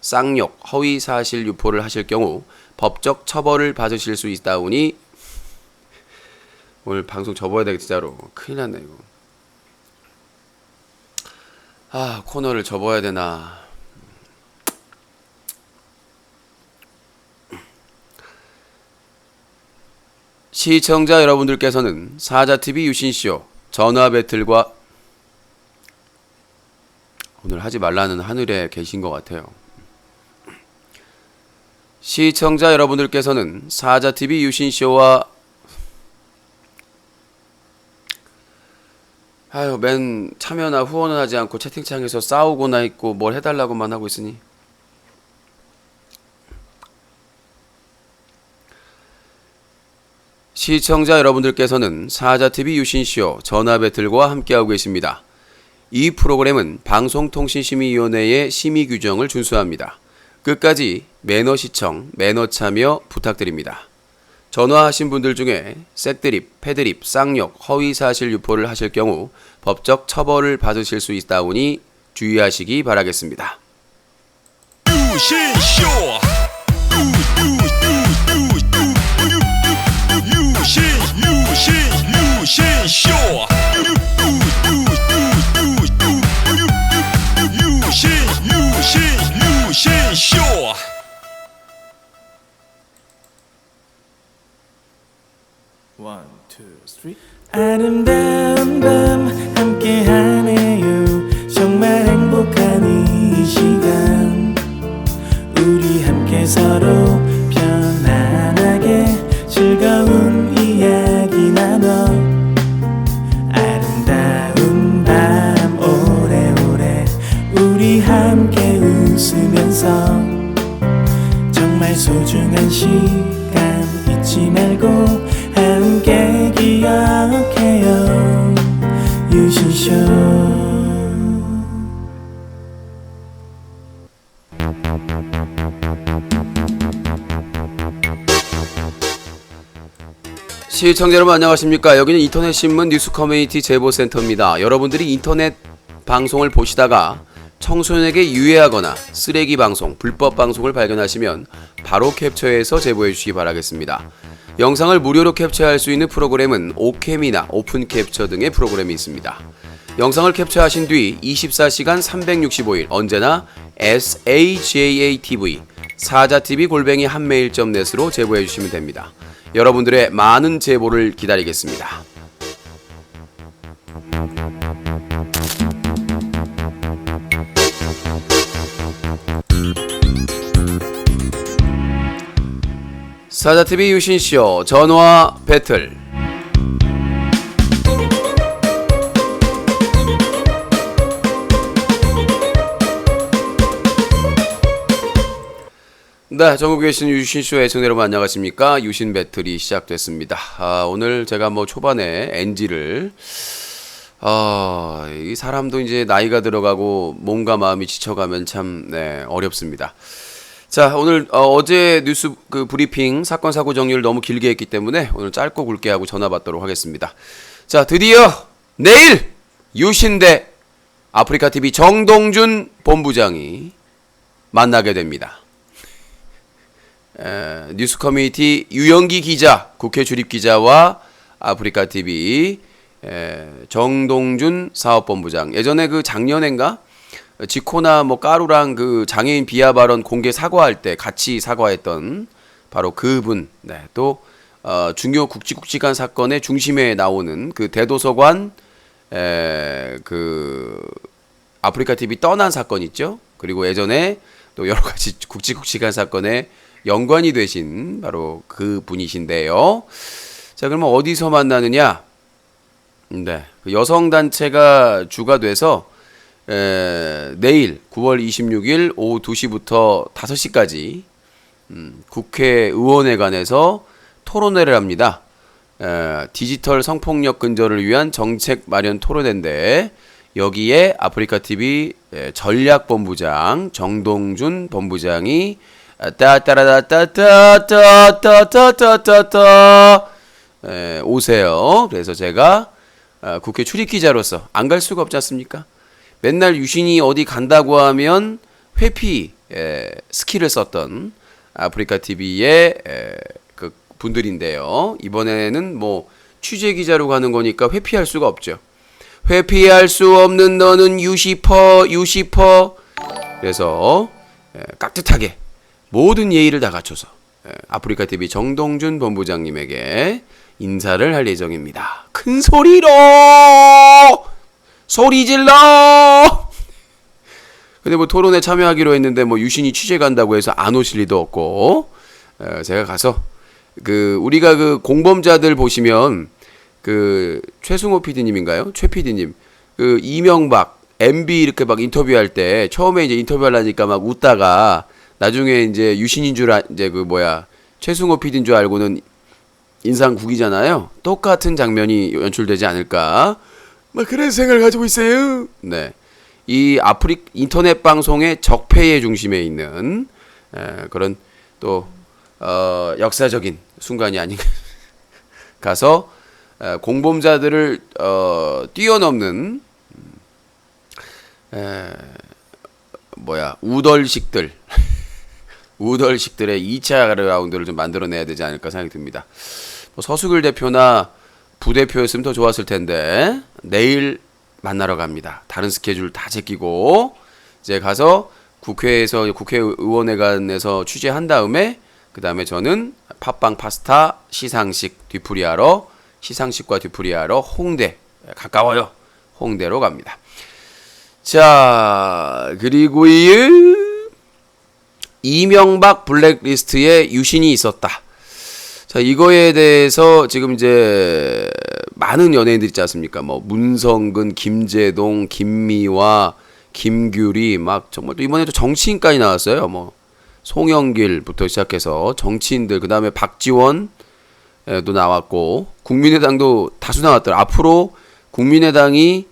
쌍욕, 허위사실 유포를 하실 경우 법적 처벌을 받으실 수 있다오니 오늘 방송 접어야 되겠다. 진짜로 큰일 났네 이거. 아, 코너를 접어야 되나. 시청자 여러분들께서는 사자TV 유신쇼 전화 배틀과 오늘 하지 말라는 하늘에 계신 것 같아요. 시청자 여러분들께서는 사자TV 유신쇼와 맨 참여나 후원을 하지 않고 채팅창에서 싸우고나 있고 뭘 해달라고만 하고 있으니 시청자 여러분들께서는 사자TV 유신쇼 전화 배틀과 함께하고 계십니다. 이 프로그램은 방송통신심의위원회의 심의 규정을 준수합니다. 끝까지 매너 시청, 매너 참여 부탁드립니다. 전화하신 분들 중에 색드립, 패드립, 쌍욕, 허위사실 유포를 하실 경우 법적 처벌을 받으실 수 있다오니 주의하시기 바라겠습니다. 유신쇼! 유신쇼! 유신쇼! One, two, three. 아름다운 밤 함께하네요. 정말 행복한 이 시간 우리 함께 서로 편안하게 즐거운 이야기 나눠 아름다운 밤 오래오래 우리 함께 웃으면서 정말 소중한 시간 잊지 말고 함께 기억해요. 유신쇼. 시청자 여러분 안녕하십니까. 여기는 인터넷신문 뉴스커뮤니티 제보센터입니다. 여러분들이 인터넷 방송을 보시다가 청소년에게 유해하거나 쓰레기 방송, 불법 방송을 발견하시면 바로 캡처해서 제보해 주시기 바라겠습니다. 영상을 무료로 캡처할 수 있는 프로그램은 오캠이나 오픈캡처 등의 프로그램이 있습니다. 영상을 캡처하신 뒤 24시간 365일 언제나 SAJATV 사자TV 한메일.net으로 제보해 주시면 됩니다. 여러분들의 많은 제보를 기다리겠습니다. 사자TV 유신쇼 전화 배틀. 네, 전국에 계신 유신쇼 애청자 여러분 안녕하십니까. 유신 배틀이 시작됐습니다. 오늘 제가 초반에 NG를 이 사람도 이제 나이가 들어가고 몸과 마음이 지쳐가면 참 어렵습니다. 자, 오늘 어제 뉴스 브리핑 사건 사고 정리를 너무 길게 했기 때문에 오늘 짧고 굵게 하고 전화 받도록 하겠습니다. 자, 드디어 내일 유신대 아프리카TV 정동준 본부장이 만나게 됩니다. 뉴스 커뮤니티 유영기 기자, 국회 출입 기자와 아프리카TV 정동준 사업본부장. 예전에 작년엔가 지코나 까루랑 장애인 비하 발언 공개 사과할 때 같이 사과했던 바로 그분. 또 중요 굵직굵직한 사건의 중심에 나오는 대도서관 아프리카TV 떠난 사건 있죠. 그리고 예전에 또 여러 가지 굵직굵직한 사건에 연관이 되신 바로 그 분이신데요. 자, 그러면 어디서 만나느냐? 여성단체가 주가 돼서 내일 9월 26일 오후 2시부터 5시까지 국회의원회관에서 토론회를 합니다. 디지털 성폭력 근절을 위한 정책 마련 토론회인데 여기에 아프리카TV 전략본부장 정동준 본부장이 따따라따따따따따따따 오세요. 그래서 제가 국회 출입기자로서 안 갈 수가 없지 않습니까? 맨날 유신이 어디 간다고 하면 회피 스킬을 썼던 아프리카 TV의 그 분들인데요. 이번에는 뭐 취재 기자로 가는 거니까 회피할 수가 없죠. 회피할 수 없는 너는 유시퍼. 그래서 깍듯하게 모든 예의를 다 갖춰서 아프리카 TV 정동준 본부장님에게 인사를 할 예정입니다. 큰 소리로 소리 질러. 근데 뭐 토론에 참여하기로 했는데 뭐 유신이 취재 간다고 해서 안 오실 리도 없고 제가 가서 그 우리가 그 공범자들 보시면 그 최승호 PD님인가요? 최 PD님 그 이명박 MB 이렇게 막 인터뷰할 때 처음에 이제 인터뷰하려니까 막 웃다가 나중에 이제 유신인 줄 이제 그 뭐야 최승호 PD인 줄 알고는 인상 구기잖아요. 똑같은 장면이 연출되지 않을까? 막 그런 생각을 가지고 있어요. 네, 이 인터넷 방송의 적폐의 중심에 있는 그런 또 역사적인 순간이 아닌가. 가서 공범자들을 뛰어넘는 우덜식들 우덜식들의 2차 라운드를 좀 만들어내야 되지 않을까 생각이 듭니다. 뭐 서수길 대표나 부대표였으면 더 좋았을 텐데 내일 만나러 갑니다. 다른 스케줄 다 제끼고 이제 가서 국회의원회관에서 취재한 다음에 그 다음에 저는 팥빵 파스타 시상식과 뒤풀이하러 홍대, 가까워요. 홍대로 갑니다. 자, 그리고 이명박 블랙리스트에 유신이 있었다. 자, 이거에 대해서 지금 이제 많은 연예인들 있지 않습니까? 뭐 문성근, 김재동, 김미화, 김규리 막 정말 또 이번에도 정치인까지 나왔어요. 뭐 송영길부터 시작해서 정치인들, 그 다음에 박지원도 나왔고 국민의당도 다수 나왔더라. 앞으로 국민의당이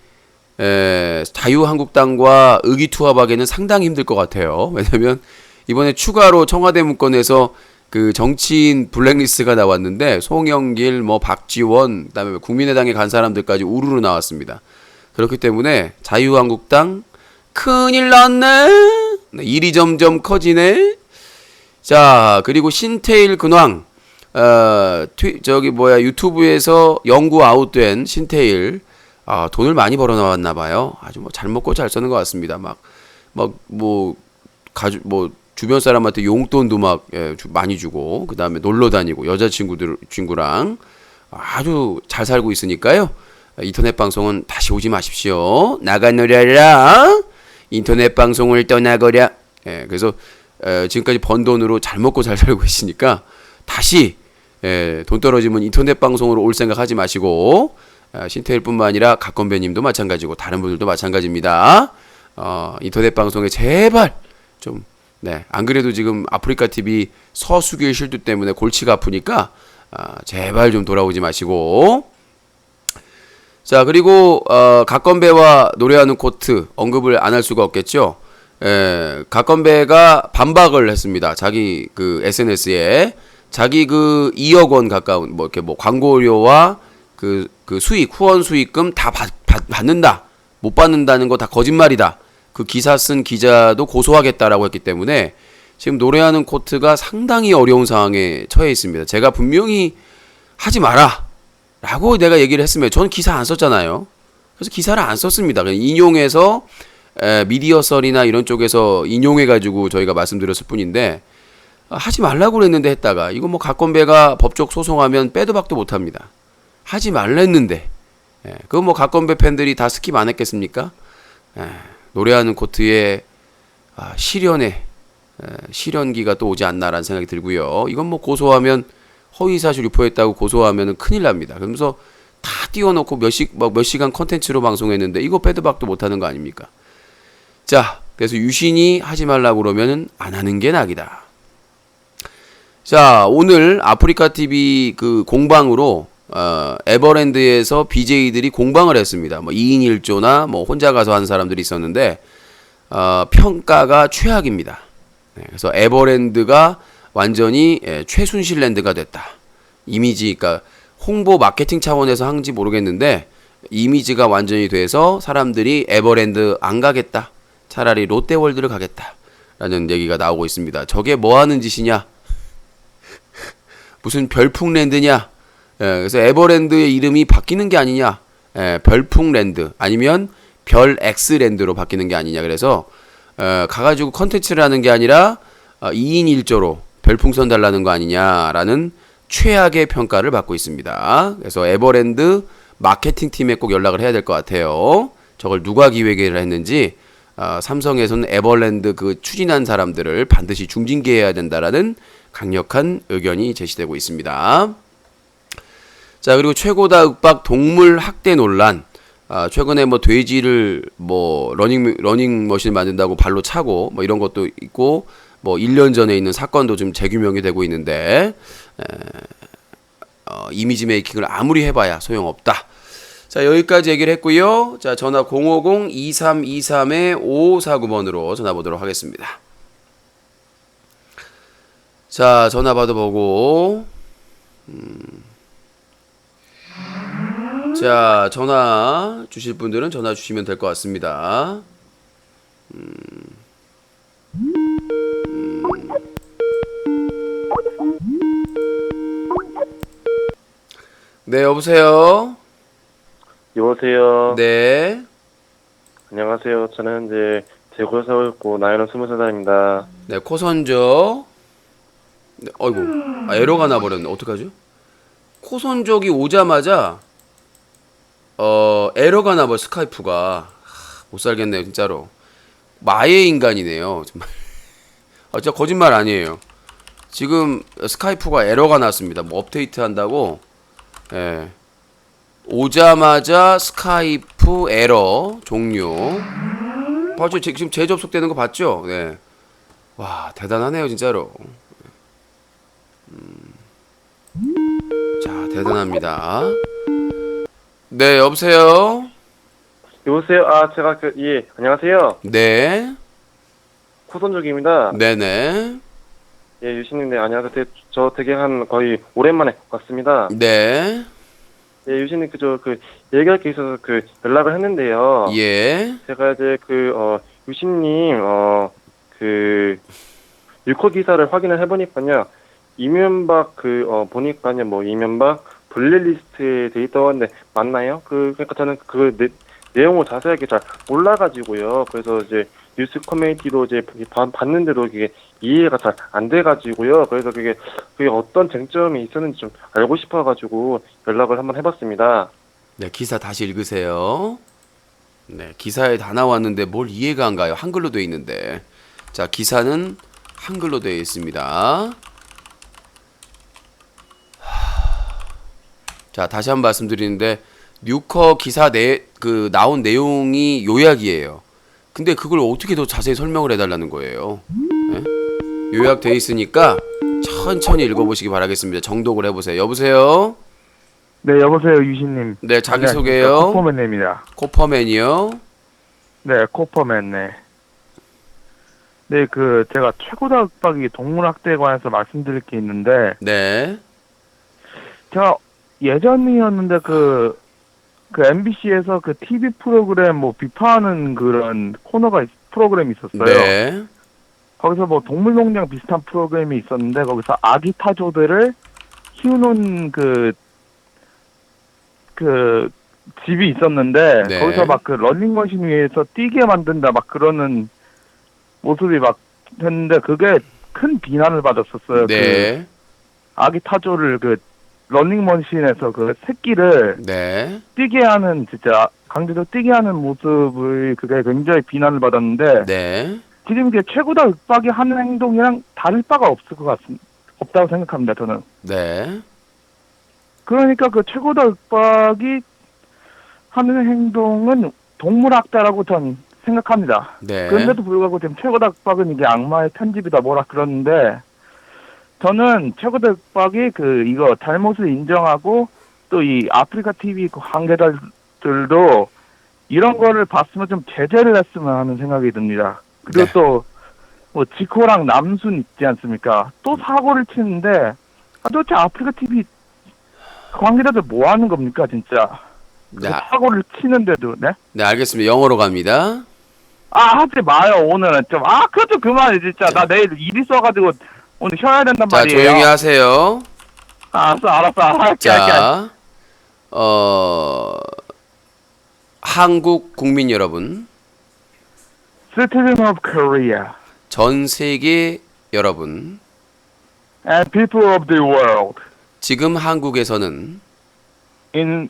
자유한국당과 의기투합하기에는 상당히 힘들 것 같아요. 왜냐면 이번에 추가로 청와대 문건에서 그 정치인 블랙리스트가 나왔는데 송영길, 뭐 박지원, 그다음에 국민의당에 간 사람들까지 우르르 나왔습니다. 그렇기 때문에 자유한국당 큰일 났네. 일이 점점 커지네. 자, 그리고 신태일 근황. 유튜브에서 영구 아웃된 신태일. 돈을 많이 벌어 나왔나 봐요. 아주 뭐 잘 먹고 잘 쓰는 것 같습니다. 주변 사람한테 용돈도 많이 주고, 그 다음에 놀러 다니고, 여자친구랑 아주 잘 살고 있으니까요. 인터넷 방송은 다시 오지 마십시오. 나가노려라. 인터넷 방송을 떠나거랴. 그래서 지금까지 번 돈으로 잘 먹고 잘 살고 계시니까 다시 돈 떨어지면 인터넷 방송으로 올 생각하지 마시고, 신태일뿐만 아니라 각건배님도 마찬가지고 다른 분들도 마찬가지입니다. 인터넷 방송에 제발 좀 안 그래도 지금 아프리카 TV 서수길 실두 때문에 골치가 아프니까 제발 좀 돌아오지 마시고. 자, 그리고 각건배와 노래하는 코트 언급을 안 할 수가 없겠죠. 각건배가 반박을 했습니다. 자기 그 SNS에 자기 그 2억 원 가까운 뭐 이렇게 뭐 광고료와 그 수익, 후원 수익금 다 받는다. 못 받는다는 거 다 거짓말이다. 그 기사 쓴 기자도 고소하겠다라고 했기 때문에 지금 노래하는 코트가 상당히 어려운 상황에 처해 있습니다. 제가 분명히 하지 마라 라고 내가 얘기를 했으면 저는 기사 안 썼잖아요. 그래서 기사를 안 썼습니다. 그냥 인용해서 미디어설이나 이런 쪽에서 인용해가지고 저희가 말씀드렸을 뿐인데 하지 말라고 그랬는데 했다가 이거 뭐 각건배가 법적 소송하면 빼도 박도 못합니다. 하지 말랬는데 그거 뭐 각건배 팬들이 다 스킵 안 했겠습니까? 노래하는 코트에 실연기가 또 오지 않나라는 생각이 들고요. 이건 뭐 고소하면 허위사실 유포했다고 고소하면 큰일 납니다. 그러면서 다 띄워놓고 몇 시간 컨텐츠로 방송했는데 이거 빼도 박도 못하는 거 아닙니까? 자, 그래서 유신이 하지 말라고 그러면 안 하는 게 낙이다. 자, 오늘 아프리카 TV 그 공방으로 에버랜드에서 BJ들이 공방을 했습니다. 뭐 2인 1조나 뭐 혼자 가서 한 사람들이 있었는데 평가가 최악입니다. 그래서 에버랜드가 완전히 최순실랜드가 됐다. 이미지, 그러니까 홍보 마케팅 차원에서 한지 모르겠는데 이미지가 완전히 돼서 사람들이 에버랜드 안 가겠다. 차라리 롯데월드를 가겠다. 라는 얘기가 나오고 있습니다. 저게 뭐 하는 짓이냐? 무슨 별풍랜드냐? 그래서 에버랜드의 이름이 바뀌는 게 아니냐? 별풍랜드 아니면 별X랜드로 바뀌는 게 아니냐? 그래서 가가지고 컨텐츠를 하는 게 아니라 2인 1조로 별풍선 달라는 거 아니냐라는 최악의 평가를 받고 있습니다. 그래서 에버랜드 마케팅 팀에 꼭 연락을 해야 될 것 같아요. 저걸 누가 기획을 했는지 삼성에서는 에버랜드 그 추진한 사람들을 반드시 중징계해야 된다라는 강력한 의견이 제시되고 있습니다. 자, 그리고 최고다 윽박 동물 학대 논란. 최근에 뭐 돼지를 뭐 러닝머신 만든다고 발로 차고 뭐 이런 것도 있고 뭐 1년 전에 있는 사건도 좀 재규명이 되고 있는데 이미지 메이킹을 아무리 해봐야 소용없다. 자, 여기까지 얘기를 했고요. 자, 전화 050-2323-5549번으로 전화 보도록 하겠습니다. 자, 전화 받아보고 자, 전화 주실 분들은 전화 주시면 될 것 같습니다. 네, 여보세요? 여보세요. 네. 안녕하세요. 저는 이제 대구에 살고 있고 나이는 23살입니다. 네, 코선적. 네, 어이구. 에러가 나버렸네. 어떡하죠? 코선적이 오자마자 에러가 나버 스카이프가 못 살겠네요, 진짜로. 마의 인간이네요, 정말. 진짜 거짓말 아니에요. 지금 스카이프가 에러가 났습니다. 뭐 업데이트 한다고. 예. 오자마자 스카이프 에러 종료. 봤죠? 지금 재접속되는 거 봤죠? 네. 와, 대단하네요, 진짜로. 자, 대단합니다. 네, 여보세요? 여보세요. 제가 예, 안녕하세요. 네. 코선족입니다. 네네. 예, 유신님, 네, 안녕하세요. 저 되게 거의 오랜만에 왔습니다. 네. 예, 유신님, 얘기할 게 있어서 연락을 했는데요. 예. 제가 이제 유신님, 유코 기사를 확인을 해보니까요. 이명박 보니까요, 뭐, 이명박 블랙리스트에 돼 있다고 하는데, 맞나요? 그러니까 저는 내용을 자세하게 잘 몰라가지고요. 그래서 이제 뉴스 커뮤니티도 이제 봤는데도 이게 이해가 잘 안 돼가지고요. 그래서 그게 어떤 쟁점이 있었는지 좀 알고 싶어가지고 연락을 한번 해봤습니다. 네, 기사 다시 읽으세요. 네, 기사에 다 나왔는데 뭘 이해가 안 가요? 한글로 돼 있는데. 자, 기사는 한글로 되어 있습니다. 자, 다시 한번 말씀드리는데 뉴커 기사 나온 내용이 요약이에요. 근데 그걸 어떻게 더 자세히 설명을 해달라는 거예요. 네? 요약되어 있으니까 천천히 읽어보시기 바라겠습니다. 정독을 해보세요. 여보세요? 네, 여보세요, 유신님. 네, 자기소개요. 코퍼맨입니다. 코퍼맨이요. 네, 코퍼맨, 네. 네, 제가 최고다 윽박이 동물학대에 관해서 말씀드릴 게 있는데, 네. 제가 예전이었는데, MBC에서 TV 프로그램 비판하는 그런 프로그램이 있었어요. 네. 거기서 동물농장 비슷한 프로그램이 있었는데, 거기서 아기 타조들을 키우는 집이 있었는데, 네. 거기서 러닝머신 위에서 뛰게 만든다, 그러는 모습이 했는데, 그게 큰 비난을 받았었어요. 네. 아기 타조를 러닝머신에서 새끼를 네. 뛰게 하는, 진짜, 강제로 뛰게 하는 모습을 그게 굉장히 비난을 받았는데, 네. 지금 이게 최고다 윽박이 하는 행동이랑 다를 바가 없다고 생각합니다, 저는. 네. 그러니까 최고다 윽박이 하는 행동은 동물학대라고 전 생각합니다. 네. 그런데도 불구하고 지금 최고다 윽박은 이게 악마의 편집이다 뭐라 그러는데, 저는 최고다 윽박이 이거 잘못을 인정하고 또 이 아프리카 TV 관계자들도 이런 거를 봤으면 좀 제재를 했으면 하는 생각이 듭니다. 그리고 네. 또 지코랑 남순 있지 않습니까? 또 사고를 치는데 도대체 아프리카 TV 관계자들 뭐 하는 겁니까, 진짜? 네. 사고를 치는데도, 네? 네, 알겠습니다. 영어로 갑니다. 하지 마요, 오늘은 좀. 그거 좀 그만해, 진짜. 나 내일 일 있어가지고 오늘 쉬어야 된단 자, 말이에요. 조용히 하세요. 알았어. 할게. 자, 한국 국민 여러분, Citizen of Korea 전 세계 여러분, and people of the world. 지금 한국에서는 In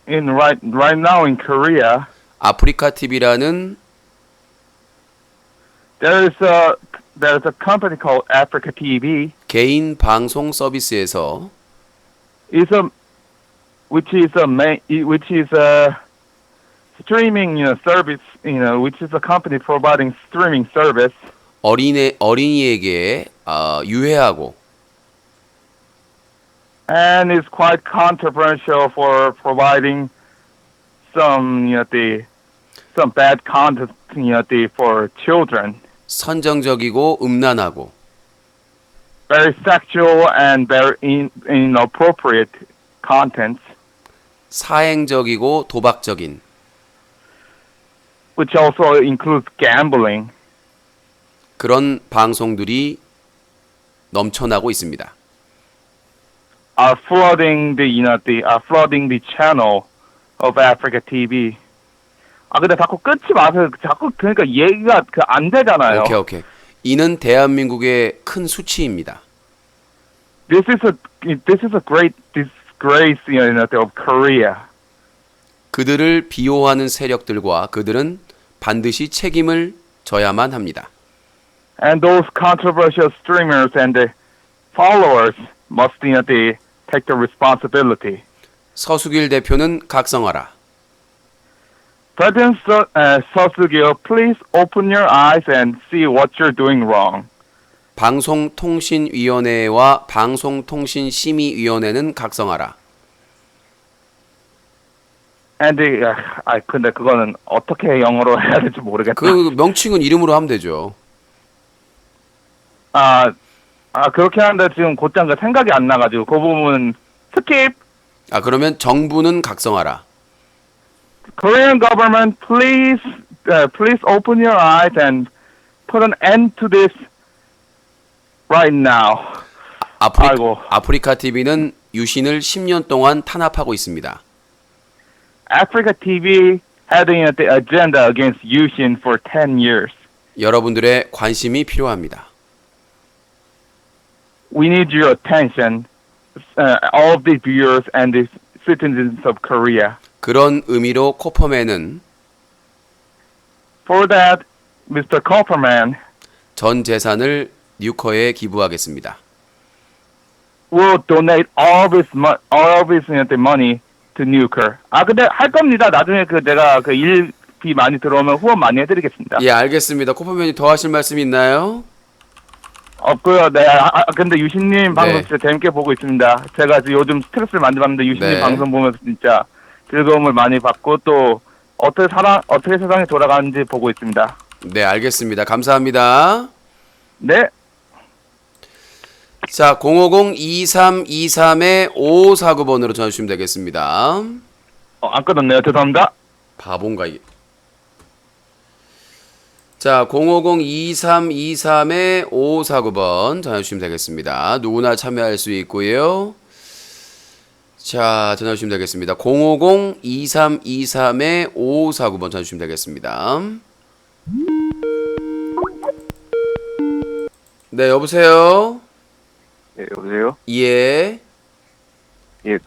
right now in Korea, 아프리카 TV라는 there's a company called Africa TV. 개인 방송 서비스에서 Which is a streaming service, which is a company providing streaming service. 어린이에게 유해하고 And is quite controversial for providing some bad content for children. 선정적이고 음란하고 Very sexual and very inappropriate contents, 사행적이고 도박적인 which also includes gambling. 그런 방송들이 넘쳐나고 있습니다. Are flooding the channel of Africa TV. 근데 자꾸 끊지 마세요. 자꾸 그러니까 얘기가 안 되잖아요. 오케이. 이는 대한민국의 큰 수치입니다. This is a great disgrace, of Korea. 그들을 비호하는 세력들과 그들은 반드시 책임을 져야만 합니다. And those controversial streamers and the followers must take the responsibility. 서수길 대표는 각성하라. President Sosugil, please open your eyes and see what you're doing wrong. 방송통신위원회와 방송통신심의위원회는 각성하라. And 근데 그거는 어떻게 영어로 해야 될지 모르겠다. 그 명칭은 이름으로 하면 되죠. 그렇게 하는데 지금 곧장 생각이 안 나가지고 그 부분은 스킵. 그러면 정부는 각성하라. Korean government, please open your eyes and put an end to this right now. 아이고. 아프리카 TV는 유신을 10년 동안 탄압하고 있습니다. Africa TV had the agenda against Yushin for 10 years. 여러분들의 관심이 필요합니다. We need your attention, all of the viewers and the citizens of Korea. 그런 의미로 코퍼맨은 For that, Mr. Copperman 전 재산을 뉴커에 기부하겠습니다. will donate all of his money to Nuker. 근데 할 겁니다. 나중에 내가 일비 많이 들어오면 후원 많이 해드리겠습니다. 예, 알겠습니다. 코퍼맨이 더 하실 말씀 있나요? 없고요. 네. 근데 유신님 방송 진짜 재밌게 보고 있습니다. 제가 요즘 스트레스를 많이 받는데 유신님 방송 보면서 진짜 즐거움을 많이 받고 또 어떻게 세상이 돌아가는지 보고 있습니다. 네, 알겠습니다. 감사합니다. 네. 자, 050-2323-5549번으로 전화 주시면 되겠습니다. 안 끊었네요. 죄송합니다. 바본가 이게. 자, 050-2323-5549번 전화 주시면 되겠습니다. 누구나 참여할 수 있고요. 자, 전화 주시면 되겠습니다. 050-2323-5549번 전화 주시면 되겠습니다. 네, 여보세요? 예, 여보세요? 예. 예,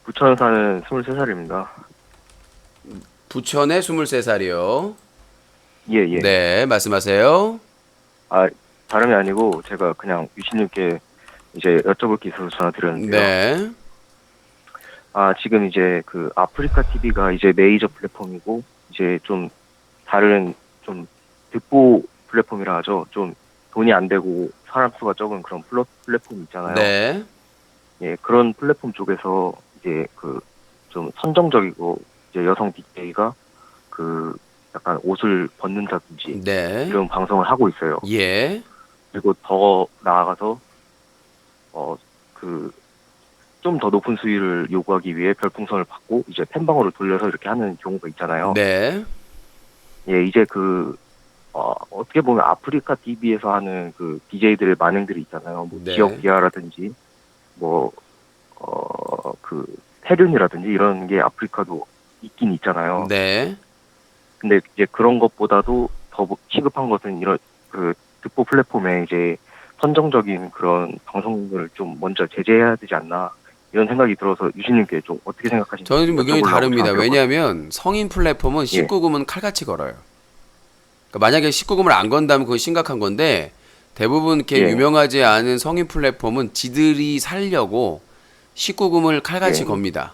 부천 사는 23살입니다. 부천에 23살이요. 예, 예. 네, 말씀하세요. 다름이 아니고, 제가 그냥 유신님께 이제 여쭤볼 게 있어서 전화드렸는데요. 네. 지금 이제 아프리카 TV가 이제 메이저 플랫폼이고, 이제 좀 다른 좀 득보 플랫폼이라 하죠. 좀 돈이 안 되고 사람 수가 적은 그런 플랫폼 있잖아요. 네. 예, 그런 플랫폼 쪽에서 이제 좀 선정적이고 이제 여성 DJ가 약간 옷을 벗는다든지 네. 이런 방송을 하고 있어요. 예. 그리고 더 나아가서 좀 더 높은 수위를 요구하기 위해 별풍선을 받고 이제 팬방으로 돌려서 이렇게 하는 경우가 있잖아요. 네. 예, 이제 어떻게 보면 아프리카 TV에서 하는 그 BJ들의 만행들이 있잖아요. 뭐 네. 지역 비하라든지 그 태륜이라든지 이런 게 아프리카도 있긴 있잖아요. 네. 근데 이제 그런 것보다도 더 시급한 것은 이런 그 듣보 플랫폼에 이제 선정적인 그런 방송을 좀 먼저 제재해야 되지 않나 이런 생각이 들어서 유신님께 좀 어떻게 생각하시는지 저는 좀 의견이 여쭤보려고 다릅니다. 전화드렸거든요. 왜냐하면 성인 플랫폼은 예. 19금은 칼같이 걸어요. 그러니까 만약에 19금을 안 건다면 그건 심각한 건데 대부분 이렇게 예. 유명하지 않은 성인 플랫폼은 지들이 살려고 19금을 칼같이 예. 겁니다.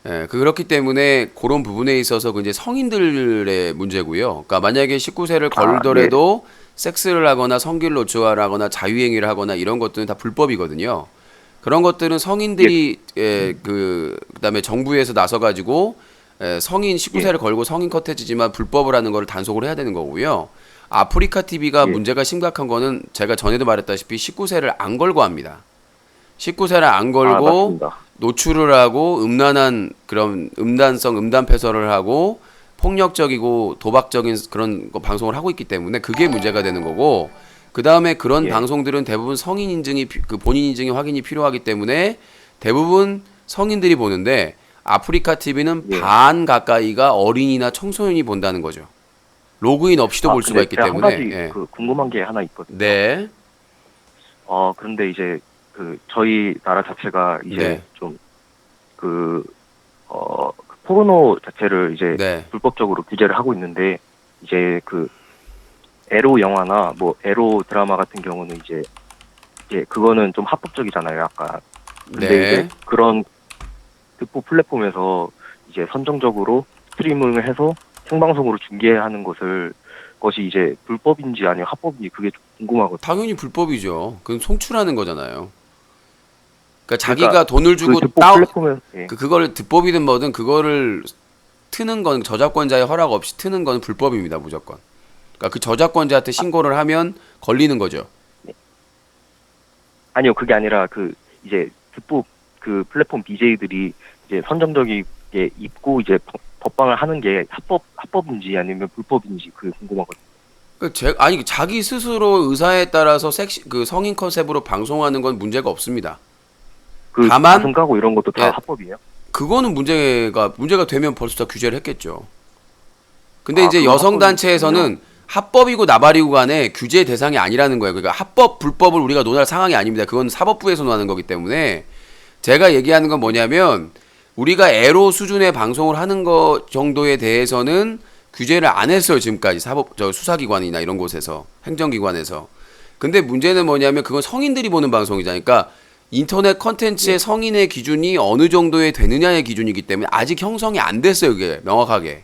예, 그렇기 때문에 그런 부분에 있어서 그 이제 성인들의 문제고요. 그러니까 만약에 19세를 걸더라도 섹스를 하거나 성기를 노출을 하거나 자유행위를 하거나 이런 것들은 다 불법이거든요. 그런 것들은 성인들이 그다음에 정부에서 나서 가지고 성인 19세를 걸고 성인 커트지만 불법을 하는 거를 단속을 해야 되는 거고요. 아프리카 TV가 문제가 심각한 거는 제가 전에도 말했다시피 19세를 안 걸고 합니다. 19세를 안 걸고 맞습니다. 노출을 하고 음란한 그런 음란성 음란 패설을 하고 폭력적이고 도박적인 그런 거 방송을 하고 있기 때문에 그게 문제가 되는 거고, 그 다음에 그런 예. 방송들은 대부분 성인 인증이 그 본인 인증이 확인이 필요하기 때문에 대부분 성인들이 보는데 아프리카 TV는 예. 반 가까이가 어린이나 청소년이 본다는 거죠. 로그인 없이도 볼 수가 근데 있기 제가 때문에. 한 가지 예. 그 궁금한 게 하나 있거든요. 네. 그런데 이제 그 저희 나라 자체가 이제 네. 좀 포르노 자체를 이제 네. 불법적으로 규제를 하고 있는데 이제 그 에로 영화나 뭐 에로 드라마 같은 경우는 이제 그거는 좀 합법적이잖아요, 약간. 근데 네. 이제 그런 듣보 플랫폼에서 이제 선정적으로 스트리밍을 해서 생방송으로 중계하는 것이 이제 불법인지 아니면 합법인지 그게 좀 궁금하거든요. 당연히 불법이죠. 그건 송출하는 거잖아요. 그러니까 자기가 그러니까 돈을 주고 그 듣보 다운 플랫폼에서 예. 그걸 듣법이든 뭐든 그거를 트는 건 저작권자의 허락 없이 트는 건 불법입니다, 무조건. 그러니까 그 저작권자한테 신고를 하면 걸리는 거죠. 아니요, 그게 아니라 그 이제 듣보 그 플랫폼 BJ들이 이제 선정적이게 입고 이제 법방을 하는 게 합법인지 아니면 불법인지 그게 궁금하거든요. 아니 자기 스스로 의사에 따라서 그 성인 컨셉으로 방송하는 건 문제가 없습니다. 그 다만- 가슴 까고 이런 것도 다 예. 합법이에요? 그거는 문제가 되면 벌써 다 규제를 했겠죠. 근데 이제 그건 여성 단체에서는 합법이고 나발이고 간에 규제 대상이 아니라는 거예요. 그러니까 합법 불법을 우리가 논할 상황이 아닙니다. 그건 사법부에서 논하는 거기 때문에 제가 얘기하는 건 뭐냐면 우리가 에로 수준의 방송을 하는 거 정도에 대해서는 규제를 안 했어요, 지금까지 수사기관이나 이런 곳에서 행정기관에서. 근데 문제는 뭐냐면 그건 성인들이 보는 방송이잖아요. 그러니까 인터넷 컨텐츠의 성인의 기준이 어느 정도에 되느냐의 기준이기 때문에 아직 형성이 안 됐어요, 그게 명확하게.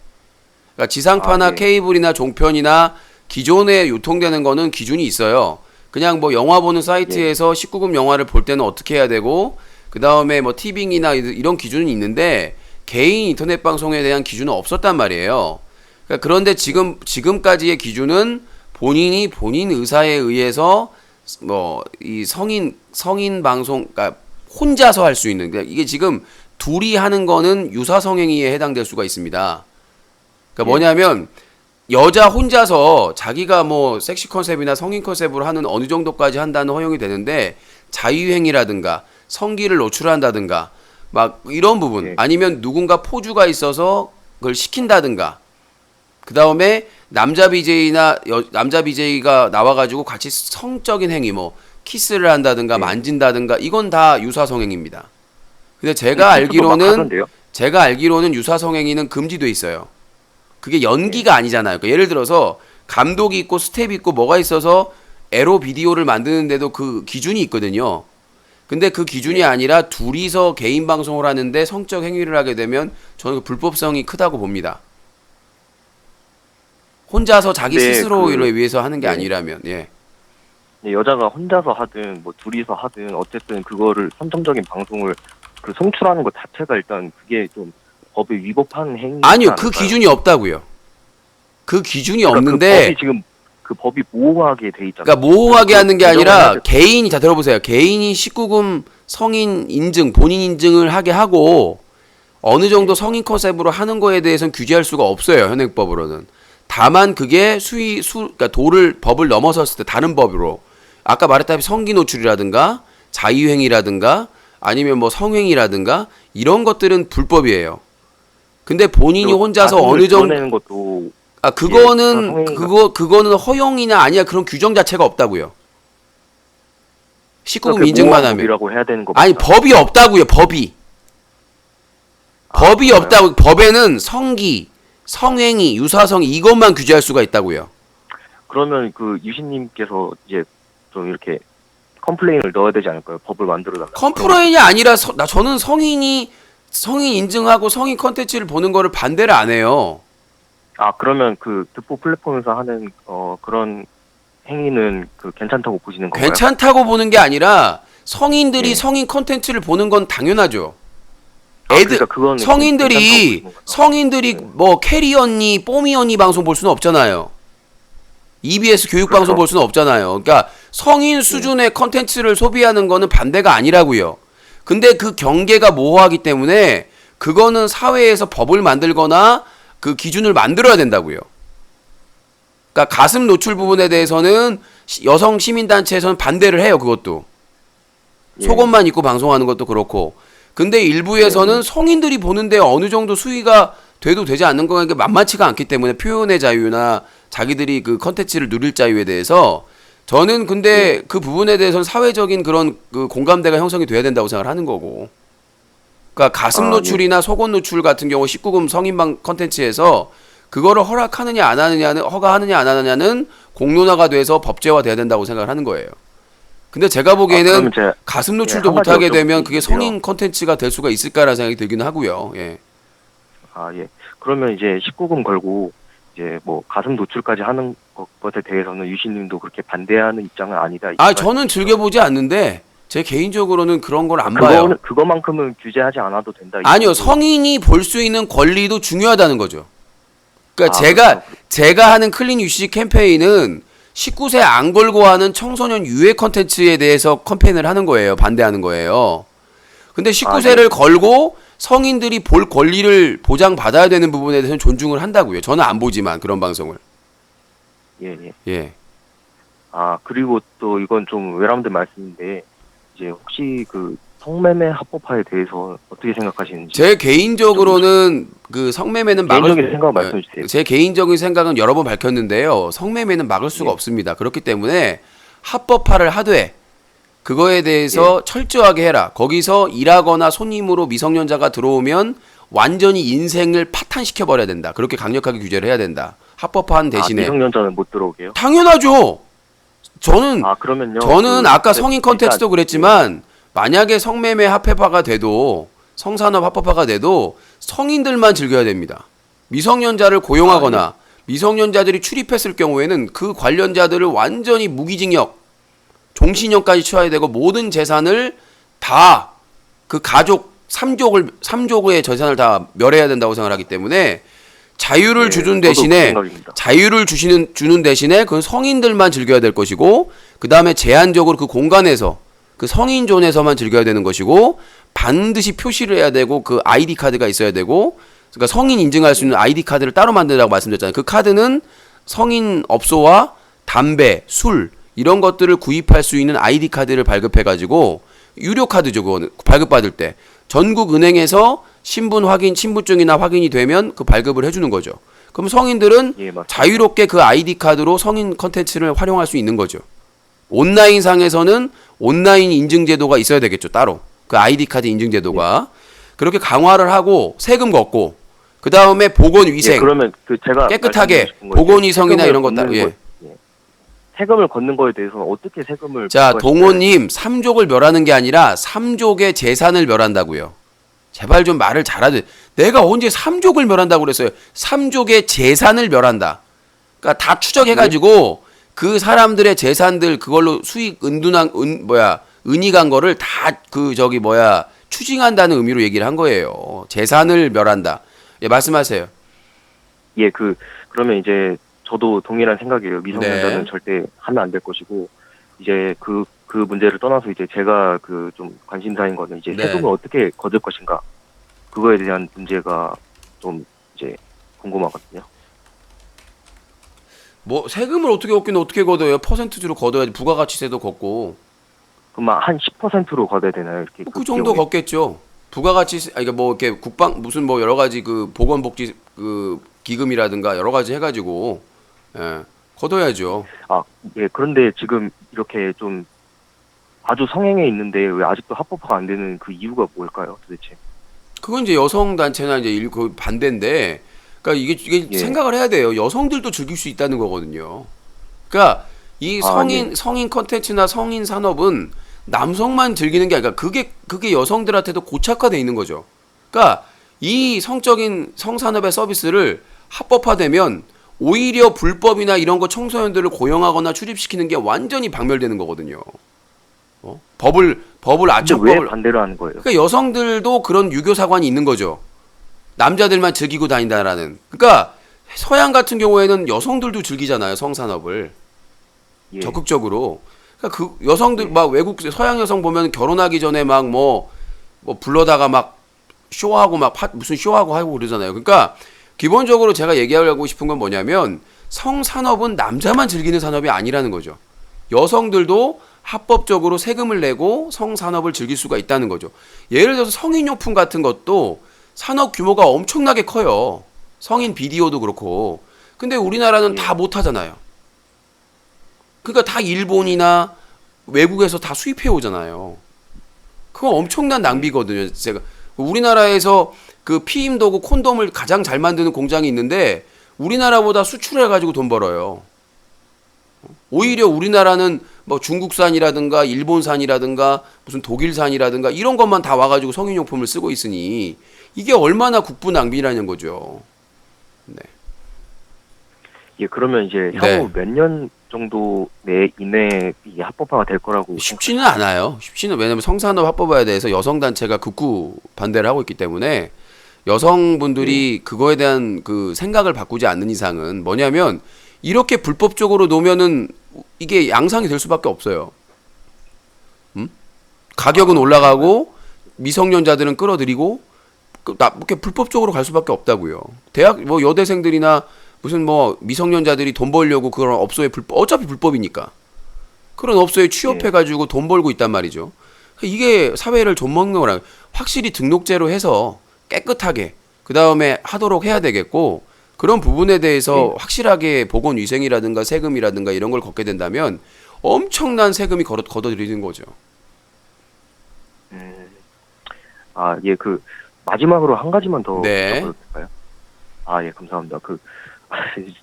그러니까 지상파나 예. 케이블이나 종편이나 기존에 유통되는 거는 기준이 있어요. 그냥 뭐 영화 보는 사이트에서 19금 영화를 볼 때는 어떻게 해야 되고, 그 다음에 뭐 티빙이나 이런 기준이 있는데 개인 인터넷 방송에 대한 기준은 없었단 말이에요. 그러니까 그런데 지금까지의 기준은 본인이 본인 의사에 의해서 뭐 이 성인 방송, 그러니까 혼자서 할 수 있는, 그러니까 이게 지금 둘이 하는 거는 유사성행위에 해당될 수가 있습니다. 그러니까 뭐냐면 여자 혼자서 자기가 뭐 섹시 컨셉이나 성인 컨셉으로 하는 어느 정도까지 한다는 허용이 되는데 자유행위라든가 성기를 노출한다든가 막 이런 부분, 예. 아니면 누군가 포주가 있어서 그걸 시킨다든가, 그 다음에 남자 BJ가 나와가지고 같이 성적인 행위, 뭐 키스를 한다든가 예. 만진다든가, 이건 다 유사성행위입니다. 근데 키스도 막 하던데요? 제가 알기로는 유사성행위는 금지돼 있어요. 그게 연기가 아니잖아요. 그러니까 예를 들어서 감독이 있고 스텝이 있고 뭐가 있어서 에로 비디오를 만드는데도 그 기준이 있거든요. 근데 그 기준이 아니라 둘이서 개인 방송을 하는데 성적 행위를 하게 되면 저는 그 불법성이 크다고 봅니다. 혼자서 자기 네, 스스로를 위해서 하는 게 네. 아니라면. 예. 여자가 혼자서 하든 뭐 둘이서 하든 어쨌든 그거를 선정적인 방송을 그 송출하는 것 자체가 일단 그게 좀 법에 위법한 행위. 아니요, 그 기준이 없다고요. 그 기준이 그러니까 없는데, 그 법이 지금 그 법이 모호하게 돼 있잖아요. 그러니까 모호하게 그 하는 게 규정을 해야 아니라 될- 개인이, 자 들어보세요. 개인이 19금 성인 인증, 본인 인증을 하게 하고 어느 정도 성인 컨셉으로 하는 거에 대해서는 규제할 수가 없어요, 현행법으로는. 다만 그게 그러니까 법을 넘어섰을 때 다른 법으로 아까 말했다시피 성기 노출이라든가 자의행위라든가 아니면 뭐 성행위라든가 이런 것들은 불법이에요. 근데 본인이 혼자서 어느 정도 드러내는 것도 그거는 예, 그거는 허용이나 아니야 그런 규정 자체가 없다고요. 19금 인증만 하면 이라고 해야 되는 거 아니 맞나? 법이 없다고요. 법이 그래요? 없다고. 법에는 성기, 성행위, 유사성이 이것만 규제할 수가 있다고요. 그러면 그 유신님께서 이제 좀 이렇게 컴플레인을 넣어야 되지 않을까요? 법을 만들어 달라. 컴플레인이 아니라 저는 성인 인증하고 성인 컨텐츠를 보는 거를 반대를 안 해요. 아 그러면 그 듣보 플랫폼에서 하는 그런 행위는 그 괜찮다고 보시는 건가요? 괜찮다고 보는 게 아니라 성인들이 네. 성인 컨텐츠를 보는 건 당연하죠. 그러니까 그거는 괜찮다고 성인들이 보시는 거구나. 뭐 캐리 언니, 뽀미 언니 방송 볼 수는 없잖아요. EBS 교육 방송 그렇죠. 볼 수는 없잖아요. 그러니까 성인 수준의 컨텐츠를 소비하는 거는 반대가 아니라고요. 근데 그 경계가 모호하기 때문에 그거는 사회에서 법을 만들거나 그 기준을 만들어야 된다고요. 그러니까 가슴 노출 부분에 대해서는 여성 시민단체에서는 반대를 해요. 그것도. 예. 속옷만 입고 방송하는 것도 그렇고. 근데 일부에서는 성인들이 보는데 어느 정도 수위가 돼도 되지 않는 거가 만만치가 않기 때문에 표현의 자유나 자기들이 그 컨텐츠를 누릴 자유에 대해서 저는 근데 그 부분에 대해서는 사회적인 그런 그 공감대가 형성이 돼야 된다고 생각을 하는 거고. 그러니까 가슴 노출이나 속옷 노출 같은 경우 19금 성인방 컨텐츠에서 그거를 허락하느냐 안 하느냐는 허가하느냐 안 하느냐는 공론화가 돼서 법제화 돼야 된다고 생각을 하는 거예요. 근데 제가 보기에는 그러면 제가 가슴 노출도 한 가지 못하게 되면 그게 여쭤볼게요. 성인 컨텐츠가 될 수가 있을까라는 생각이 들기는 하고요. 예. 예. 그러면 이제 19금 걸고 이제 뭐 가슴 노출까지 하는 것에 대해서는 유신님도 그렇게 반대하는 입장은 아니다. 이 저는 말씀이시죠? 즐겨보지 않는데 제 개인적으로는 그런 걸 안 봐요. 그거만큼은 규제하지 않아도 된다. 이 아니요, 정도. 성인이 볼 수 있는 권리도 중요하다는 거죠. 그러니까 그렇죠. 제가 하는 클린 UCC 캠페인은 19세 안 걸고 하는 청소년 유해 컨텐츠에 대해서 캠페인을 하는 거예요. 반대하는 거예요. 근데 19세를 걸고 성인들이 볼 권리를 보장받아야 되는 부분에 대해서는 존중을 한다고요. 저는 안 보지만 그런 방송을. 예. 예. 그리고 또 이건 좀 외람된 말씀인데 이제 혹시 그 성매매 합법화에 대해서 어떻게 생각하시는지. 제 개인적으로는 그 성매매는 개인적인 생각 말씀해 주세요. 제 개인적인 생각은 여러 번 밝혔는데요. 성매매는 막을 수가 없습니다. 그렇기 때문에 합법화를 하되 그거에 대해서 철저하게 해라. 거기서 일하거나 손님으로 미성년자가 들어오면 완전히 인생을 파탄시켜 버려야 된다. 그렇게 강력하게 규제를 해야 된다. 합법화한 대신에 미성년자는 못 들어오게요? 당연하죠. 그러면요. 저는 아까 성인 컨텐츠도 그랬지만 만약에 성매매 합법화가 돼도 성산업 합법화가 돼도 성인들만 즐겨야 됩니다. 미성년자를 고용하거나 미성년자들이 출입했을 경우에는 그 관련자들을 완전히 무기징역, 종신형까지 치러야 되고 모든 재산을 다 그 가족 3족의 재산을 다 멸해야 된다고 생각하기 때문에 자유를 주는 대신에 주는 대신에 그 성인들만 즐겨야 될 것이고 그 다음에 제한적으로 그 공간에서 그 성인존에서만 즐겨야 되는 것이고 반드시 표시를 해야 되고 그 아이디 카드가 있어야 되고 그러니까 성인 인증할 수 있는 아이디 카드를 따로 만들라고 말씀드렸잖아요. 그 카드는 성인 업소와 담배, 술 이런 것들을 구입할 수 있는 아이디 카드를 발급해 가지고 유료 카드죠. 그거는 발급받을 때 전국 은행에서 신분증이나 확인이 되면 그 발급을 해주는 거죠. 그럼 성인들은 자유롭게 그 아이디 카드로 성인 컨텐츠를 활용할 수 있는 거죠. 온라인 상에서는 온라인 인증 제도가 있어야 되겠죠. 따로 그 아이디 카드 인증 제도가 그렇게 강화를 하고 세금 걷고 그 다음에 보건위생 그러면 그 제가 깨끗하게 보건위생이나 이런 것 따로 세금을 걷는 거에 대해서는 어떻게 세금을 자 동호님 3족을 멸하는 게 아니라 3족의 재산을 멸한다고요. 제발 좀 말을 잘하지. 내가 언제 3족을 멸한다고 그랬어요. 3족의 재산을 멸한다. 그러니까 다 추적해가지고 그 사람들의 재산들 그걸로 수익 은이 간 거를 다 추징한다는 의미로 얘기를 한 거예요. 재산을 멸한다. 예, 말씀하세요. 예, 그러면 이제 저도 동일한 생각이에요. 미성년자는 절대 하면 안 될 것이고 이제 그 문제를 떠나서 이제 제가 좀 관심사인 거는 이제 세금을 어떻게 거둘 것인가 그거에 대한 문제가 좀 이제 궁금하거든요. 뭐 세금을 어떻게 걷기는 어떻게 걷어요? 퍼센트주로 걷어야지. 부가가치세도 걷고. 그럼 한 10%로 걷어야 되나요? 이렇게 그 정도 비용에? 걷겠죠. 부가가치세 그러니까 뭐 이렇게 국방 무슨 뭐 여러 가지 그 보건복지 그 기금이라든가 여러 가지 해가지고 걷어야죠. 아, 예. 그런데 지금 이렇게 좀 아주 성행해 있는데 왜 아직도 합법화가 안 되는 그 이유가 뭘까요, 도대체? 그건 이제 여성 단체나 이제 그 반대인데, 그러니까 이게 예. 생각을 해야 돼요. 여성들도 즐길 수 있다는 거거든요. 그러니까 이 아, 성인 컨텐츠나 성인 산업은 남성만 즐기는 게 아니라 그게 여성들한테도 고착화돼 있는 거죠. 그러니까 이 성적인 성산업의 서비스를 합법화되면 오히려 불법이나 이런 거 청소년들을 고용하거나 출입시키는 게 완전히 박멸되는 거거든요. 법을 근데 왜 아청법을 반대를 하는 거예요? 그러니까 여성들도 그런 유교 사관이 있는 거죠. 남자들만 즐기고 다닌다라는. 그러니까 서양 같은 경우에는 여성들도 즐기잖아요, 성산업을. 예. 적극적으로. 그러니까 그 여성들 막 외국 서양 여성 보면 결혼하기 전에 막 뭐 불러다가 막 쇼하고 막 무슨 쇼하고 하고 그러잖아요. 그러니까 기본적으로 제가 얘기하려고 싶은 건 뭐냐면 성산업은 남자만 즐기는 산업이 아니라는 거죠. 여성들도 합법적으로 세금을 내고 성산업을 즐길 수가 있다는 거죠. 예를 들어서 성인용품 같은 것도 산업 규모가 엄청나게 커요. 성인 비디오도 그렇고. 근데 우리나라는 다 못하잖아요. 그러니까 다 일본이나 외국에서 다 수입해 오잖아요. 그건 엄청난 낭비거든요. 제가 우리나라에서 그 피임 도구 콘돔을 가장 잘 만드는 공장이 있는데 우리나라보다 수출해 가지고 돈 벌어요. 오히려 우리나라는 뭐 중국산이라든가 일본산이라든가 무슨 독일산이라든가 이런 것만 다 와가지고 성인용품을 쓰고 있으니 이게 얼마나 국부 낭비라는 거죠. 네. 예, 그러면 이제 네. 향후 몇 년 정도 이내에 이게 합법화가 될 거라고 쉽지는 않아요. 왜냐면 성산업 합법화에 대해서 여성단체가 극구 반대를 하고 있기 때문에 여성분들이 그거에 대한 그 생각을 바꾸지 않는 이상은 뭐냐면 이렇게 불법적으로 놓으면은 이게 양상이 될 수밖에 없어요. 가격은 올라가고 미성년자들은 끌어들이고 이렇게 불법적으로 갈 수밖에 없다고요. 대학 뭐 여대생들이나 무슨 뭐 미성년자들이 돈 벌려고 그런 업소에 어차피 불법이니까 그런 업소에 취업해가지고 돈 벌고 있단 말이죠. 이게 사회를 좀먹는 거라. 확실히 등록제로 해서 깨끗하게 그 다음에 하도록 해야 되겠고 그런 부분에 대해서 확실하게 보건위생이라든가 세금이라든가 이런 걸 걷게 된다면 엄청난 세금이 걷어들이는 거죠. 아, 예, 그 마지막으로 한 가지만 더 네. 여쭤봐도 될까요? 아, 예, 감사합니다. 자,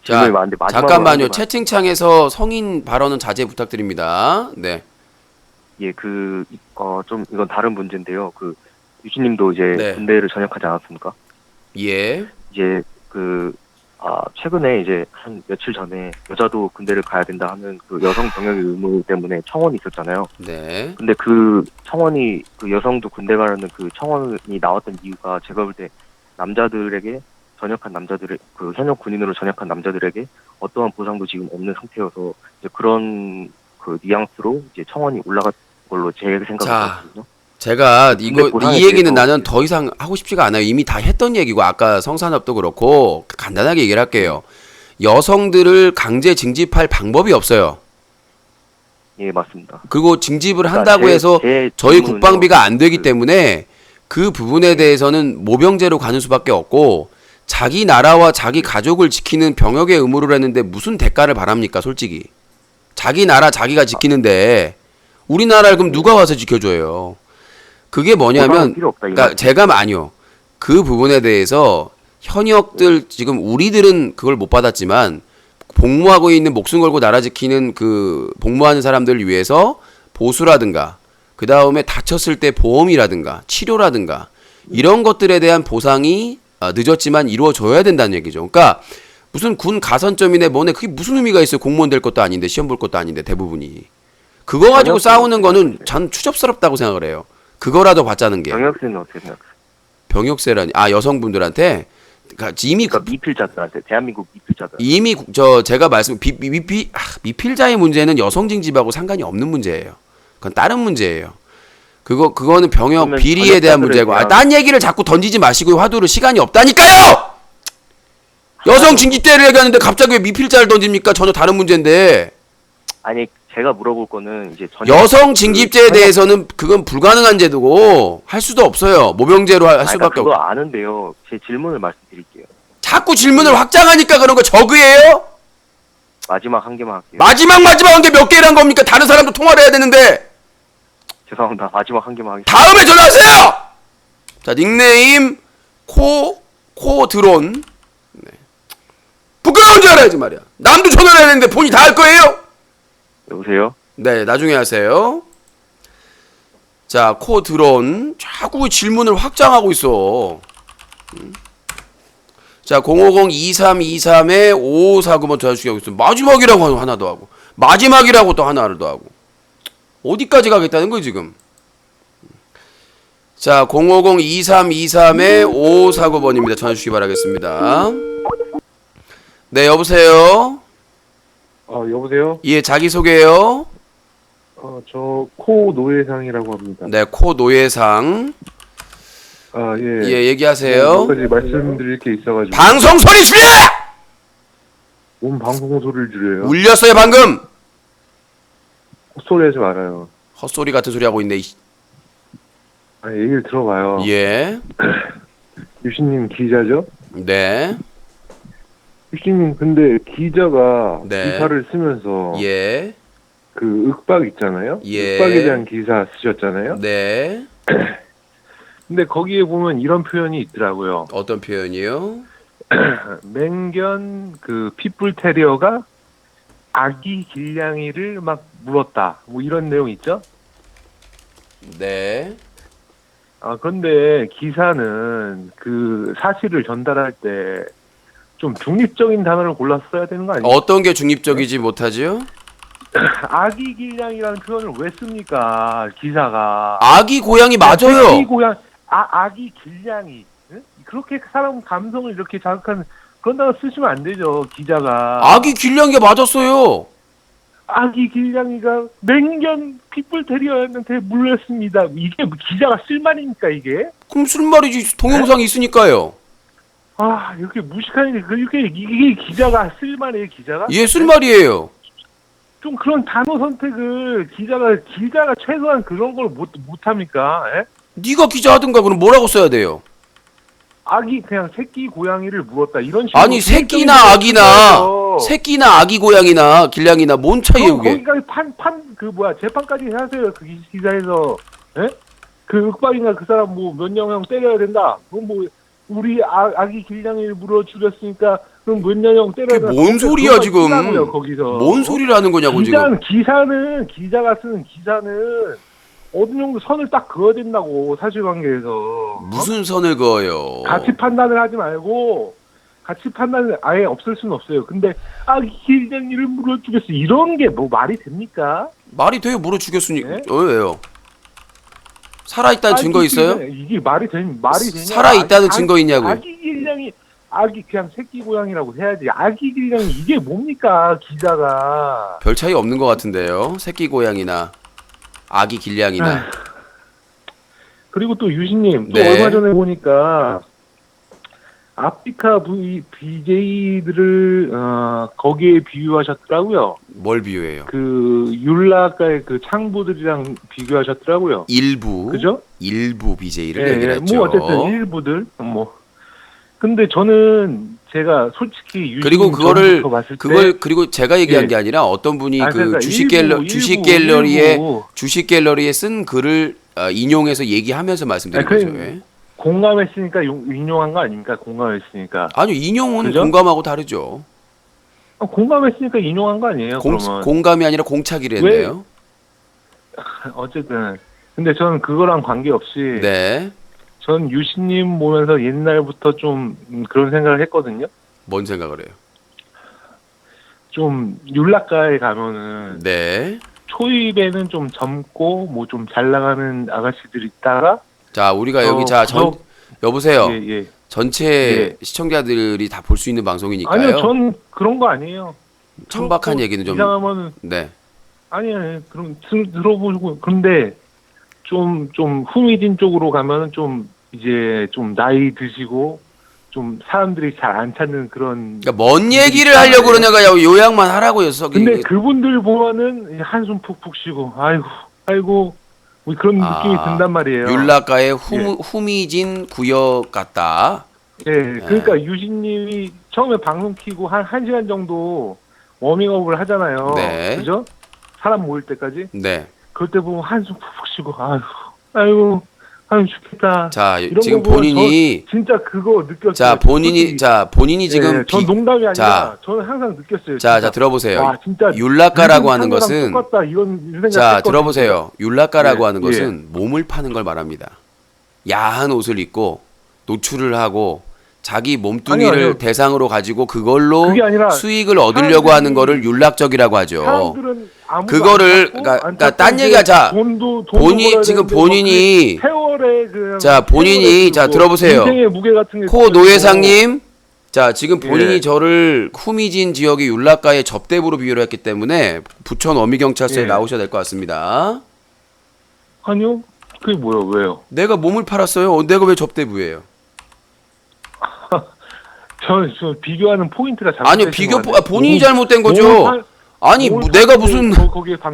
질문이 많은데 마지막으로 잠깐만요. 한 개만. 채팅창에서 성인 발언은 자제 부탁드립니다. 네. 예, 좀 이건 다른 문제인데요. 유진님도 이제 네. 군대를 전역하지 않았습니까? 예. 이제 최근에 이제 한 며칠 전에 여자도 군대를 가야 된다 하는 그 여성 병역의 의무 때문에 청원이 있었잖아요. 네. 근데 그 청원이 여성도 군대 가라는 그 청원이 나왔던 이유가 제가 볼 때 남자들에게 전역한 남자들의 현역 군인으로 전역한 남자들에게 어떠한 보상도 지금 없는 상태여서 이제 그런 뉘앙스로 이제 청원이 올라간 걸로 제 자, 생각이거든요. 제가 이 보상에 얘기는 대해서 나는 더 이상 하고 싶지가 않아요. 이미 다 했던 얘기고 아까 성산업도 그렇고 간단하게 얘기를 할게요. 여성들을 강제 징집할 방법이 없어요. 예, 맞습니다. 그리고 징집을 그러니까 한다고 해서 제 저희 질문은요. 국방비가 안 되기 때문에 그 부분에 대해서는 모병제로 가는 수밖에 없고 자기 나라와 자기 가족을 지키는 병역의 의무를 했는데 무슨 대가를 바랍니까, 솔직히. 자기 나라 자기가 지키는데 우리나라를 그럼 누가 와서 지켜줘요. 그게 뭐냐면 보상은 필요 없다, 이 그러니까 제가 아니요. 그 부분에 대해서 현역들 지금 우리들은 그걸 못 받았지만 복무하고 있는 목숨 걸고 나라 지키는 그 복무하는 사람들을 위해서 보수라든가 그 다음에 다쳤을 때 보험이라든가 치료라든가 이런 것들에 대한 보상이 늦었지만 이루어져야 된다는 얘기죠. 그러니까 무슨 군 가산점이네 뭐네 그게 무슨 의미가 있어요. 공무원 될 것도 아닌데 시험 볼 것도 아닌데 대부분이. 그거 가지고 싸우는 거는 전 추접스럽다고 생각을 해요. 그거라도 받자는 게. 병역세는 어떻게 생각하세요? 병역세라니. 여성분들한테 그러니까 이미 미필자들한테 대한민국 미필자들. 이미 제가 미필자의 문제는 여성 징집하고 상관이 없는 문제예요. 그건 다른 문제예요. 그거는 병역 그러면 비리에 대한 전역자들에 문제고. 대한- 딴 얘기를 자꾸 던지지 마시고 화두를 시간이 없다니까요. 여성 징집대를 얘기하는데 갑자기 왜 미필자를 던집니까? 전혀 다른 문제인데. 아니 제가 물어볼 거는 이제 전혀 여성 징집제에 대해서는 그건 불가능한 제도고 할 수도 없어요. 모병제로 할 수밖에 그거 없고. 아는데요. 제 질문을 말씀드릴게요. 자꾸 질문을 확장하니까 그런 거 저그예요? 마지막 한 개만 할게요. 마지막 한 게 몇 개란 겁니까? 다른 사람도 통화를 해야 되는데. 죄송합니다. 마지막 한 개만 하겠습니다. 다음에 전화하세요. 자, 닉네임 코드론. 네. 부끄러운 줄 알아야지 말이야. 남도 전화를 해야 되는데 본인이 다 할 거예요? 여보세요? 네, 나중에 하세요. 자, 코드론. 자꾸 질문을 확장하고 있어. 자, 050-2323에 5549번 전화주시기 하고 있어. 마지막이라고 하나 더 하고. 마지막이라고 또 하나를 더 하고. 어디까지 가겠다는 거예요, 지금? 자, 050-2323에 5549번입니다. 전화 주시기 바라겠습니다. 네, 여보세요? 여보세요? 예, 자기소개요. 저 코 노예상이라고 합니다. 네, 코 노예상. 예. 예, 얘기하세요. 몇 가지 말씀드릴 게 있어가지고. 방송 소리 줄여! 뭔 방송 소리를 줄여요? 울렸어요, 방금! 헛소리 하지 말아요. 헛소리 같은 소리 하고 있네. 얘기를 들어봐요. 예. 유신님 기자죠? 네. 유신님 근데 기자가 네. 기사를 쓰면서 예. 그 윽박 있잖아요? 예. 윽박에 대한 기사 쓰셨잖아요? 네. 근데 거기에 보면 이런 표현이 있더라고요. 어떤 표현이요? 맹견 그 핏불 테리어가 아기 길냥이를 막 물었다. 뭐 이런 내용 있죠? 네. 그런데 기사는 그 사실을 전달할 때 좀 중립적인 단어를 골라서 써야 되는 거 아니에요? 어떤 게 중립적이지 못하지요? 아기 길냥이라는 표현을 왜 씁니까? 기사가. 아기 고양이 아기 맞아요. 고양, 아기 길냥이. 응? 그렇게 사람 감성을 이렇게 자극하는 그런 단어 쓰시면 안 되죠, 기자가. 아기 길냥이가 맞았어요. 아기 길냥이가 맹견 핏불 테리어한테 물렸습니다. 이게 기자가 쓸 말입니까, 이게? 그럼 쓸 말이지. 동영상이 있으니까요. 이렇게 무식하니, 이게 기자가 쓸 말이에요, 기자가? 예, 쓸 말이에요. 좀 그런 단어 선택을 기자가 최소한 그런 걸 못합니까? 예? 네가 기자 하든가 그럼 뭐라고 써야 돼요? 그냥 새끼 고양이를 물었다. 이런 식으로. 아니 새끼나 새끼나 아기 고양이나 길냥이나 뭔 차이예요 그게? 거기까지 재판까지 하세요. 그 기사에서. 예? 그 윽박이나 그 사람 뭐 몇 년 때려야 된다. 그럼 뭐 우리 아기 길냥이를 물어 죽였으니까 그럼 몇 년형 때려야 그게 된다. 뭔 소리야 지금? 거기서. 뭔 소리를 하는 거냐고 지금? 기자가 쓰는 기사는 어느 정도 선을 딱 그어야 된다고, 사실관계에서. 무슨 선을 그어요? 가치 판단을 하지 말고, 가치 판단을 아예 없앨 수는 없어요. 근데, 길냥이를 물어 죽였어. 이런 게 뭐 말이 됩니까? 말이 돼요? 물어 죽였으니까. 네? 왜요? 살아있다는 증거 있어요? 이게 말이 되냐? 살아있다는 증거 있냐고요? 아기 길냥이, 그냥 새끼 고양이라고 해야지. 아기 길냥이, 이게 뭡니까, 기자가. 별 차이 없는 것 같은데요. 새끼 고양이나 아기 길냥이나. 그리고 또 유신님, 또 네. 얼마 전에 보니까 아프리카 BJ들을 거기에 비유하셨더라고요. 뭘 비유해요? 그 율라가의 그 창부들이랑 비교하셨더라고요. 일부. 그죠? 일부 BJ를 얘기를 했죠. 뭐 어쨌든 일부들 뭐. 근데 저는 제가 솔직히 유신님 그리고 그거를 전부터 봤을 때 그리고 제가 얘기한 예. 게 아니라 어떤 분이 그러니까 주식 일부. 갤러리에 쓴 글을 인용해서 얘기하면서 말씀드린 거죠. 예. 공감했으니까 인용한 거 아닙니까? 공감했으니까. 아니요, 인용은 그죠? 공감하고 다르죠. 공감했으니까 인용한 거 아니에요? 그러면 공감이 아니라 공차기를 했네요. 어쨌든 근데 저는 그거랑 관계없이 네. 전 유신님 보면서 옛날부터 좀 그런 생각을 했거든요. 뭔 생각을 해요? 좀 율락가에 가면은 네. 초입에는 좀 젊고 뭐 좀 잘 나가는 아가씨들 있다가 자, 우리가 여기 여보세요. 예. 전체 시청자들이 다 볼 수 있는 방송이니까요. 아니요, 전 그런 거 아니에요. 천박한 뭐 얘기는 좀. 이상하면은 네. 아니에요. 그럼 들어보고 근데 좀 후미진 쪽으로 가면은 좀 이제 좀 나이 드시고 좀 사람들이 잘 안 찾는 그런. 그러니까 뭔 얘기를 하려고 그러냐가 요약만 하라고요, 석이. 근데 그분들 보면은 한숨 푹푹 쉬고 아이고 뭐 그런 느낌이 든단 말이에요. 율라가의 후미진 구역 같다. 예, 그러니까 유진님이 처음에 방송 키고 한 1시간 정도 워밍업을 하잖아요. 네. 그죠? 사람 모일 때까지. 네. 그럴 때 보면 한숨 푹푹 쉬고 아이고 죽겠다. 자, 이런 지금 거 보면 본인이 저 진짜 그거 느꼈어요. 자, 본인이 지금 예, 전 농담이 아니라 자, 저는 항상 느꼈어요. 자, 진짜. 들어보세요. 와, 진짜 율라가라고 하는 사람이랑 것은 똑같다 이런 생각. 자, 했거든요. 들어보세요. 율라가라고 예, 하는 것은 몸을 파는 걸 말합니다. 야한 옷을 입고 노출을 하고 자기 몸뚱이를 아니요. 대상으로 가지고 그걸로 그게 아니라 수익을 얻으려고 사람들이- 하는 거를 율락적이라고 하죠. 사람들은 아무도 그거를 안 찾고, 그러니까 안 찾고 딴 이제 얘기가 자 돈도 지금 벌어야 본인이 되는데 뭐 세월에 그 자, 본인이 자 들어보세요. 인생의 무게 같은 게 코 노예상님, 자 지금 본인이 예. 저를 후미진 지역의 율락가의 접대부로 비유를 했기 때문에 부천 어미경찰서에 예. 나오셔야 될 것 같습니다. 아니요. 그게 뭐야? 왜요? 내가 몸을 팔았어요. 내가 왜 접대부예요? 저 비교하는 포인트가 잘못된 아니요, 본인이 잘못된 거죠. 아니 내가 무슨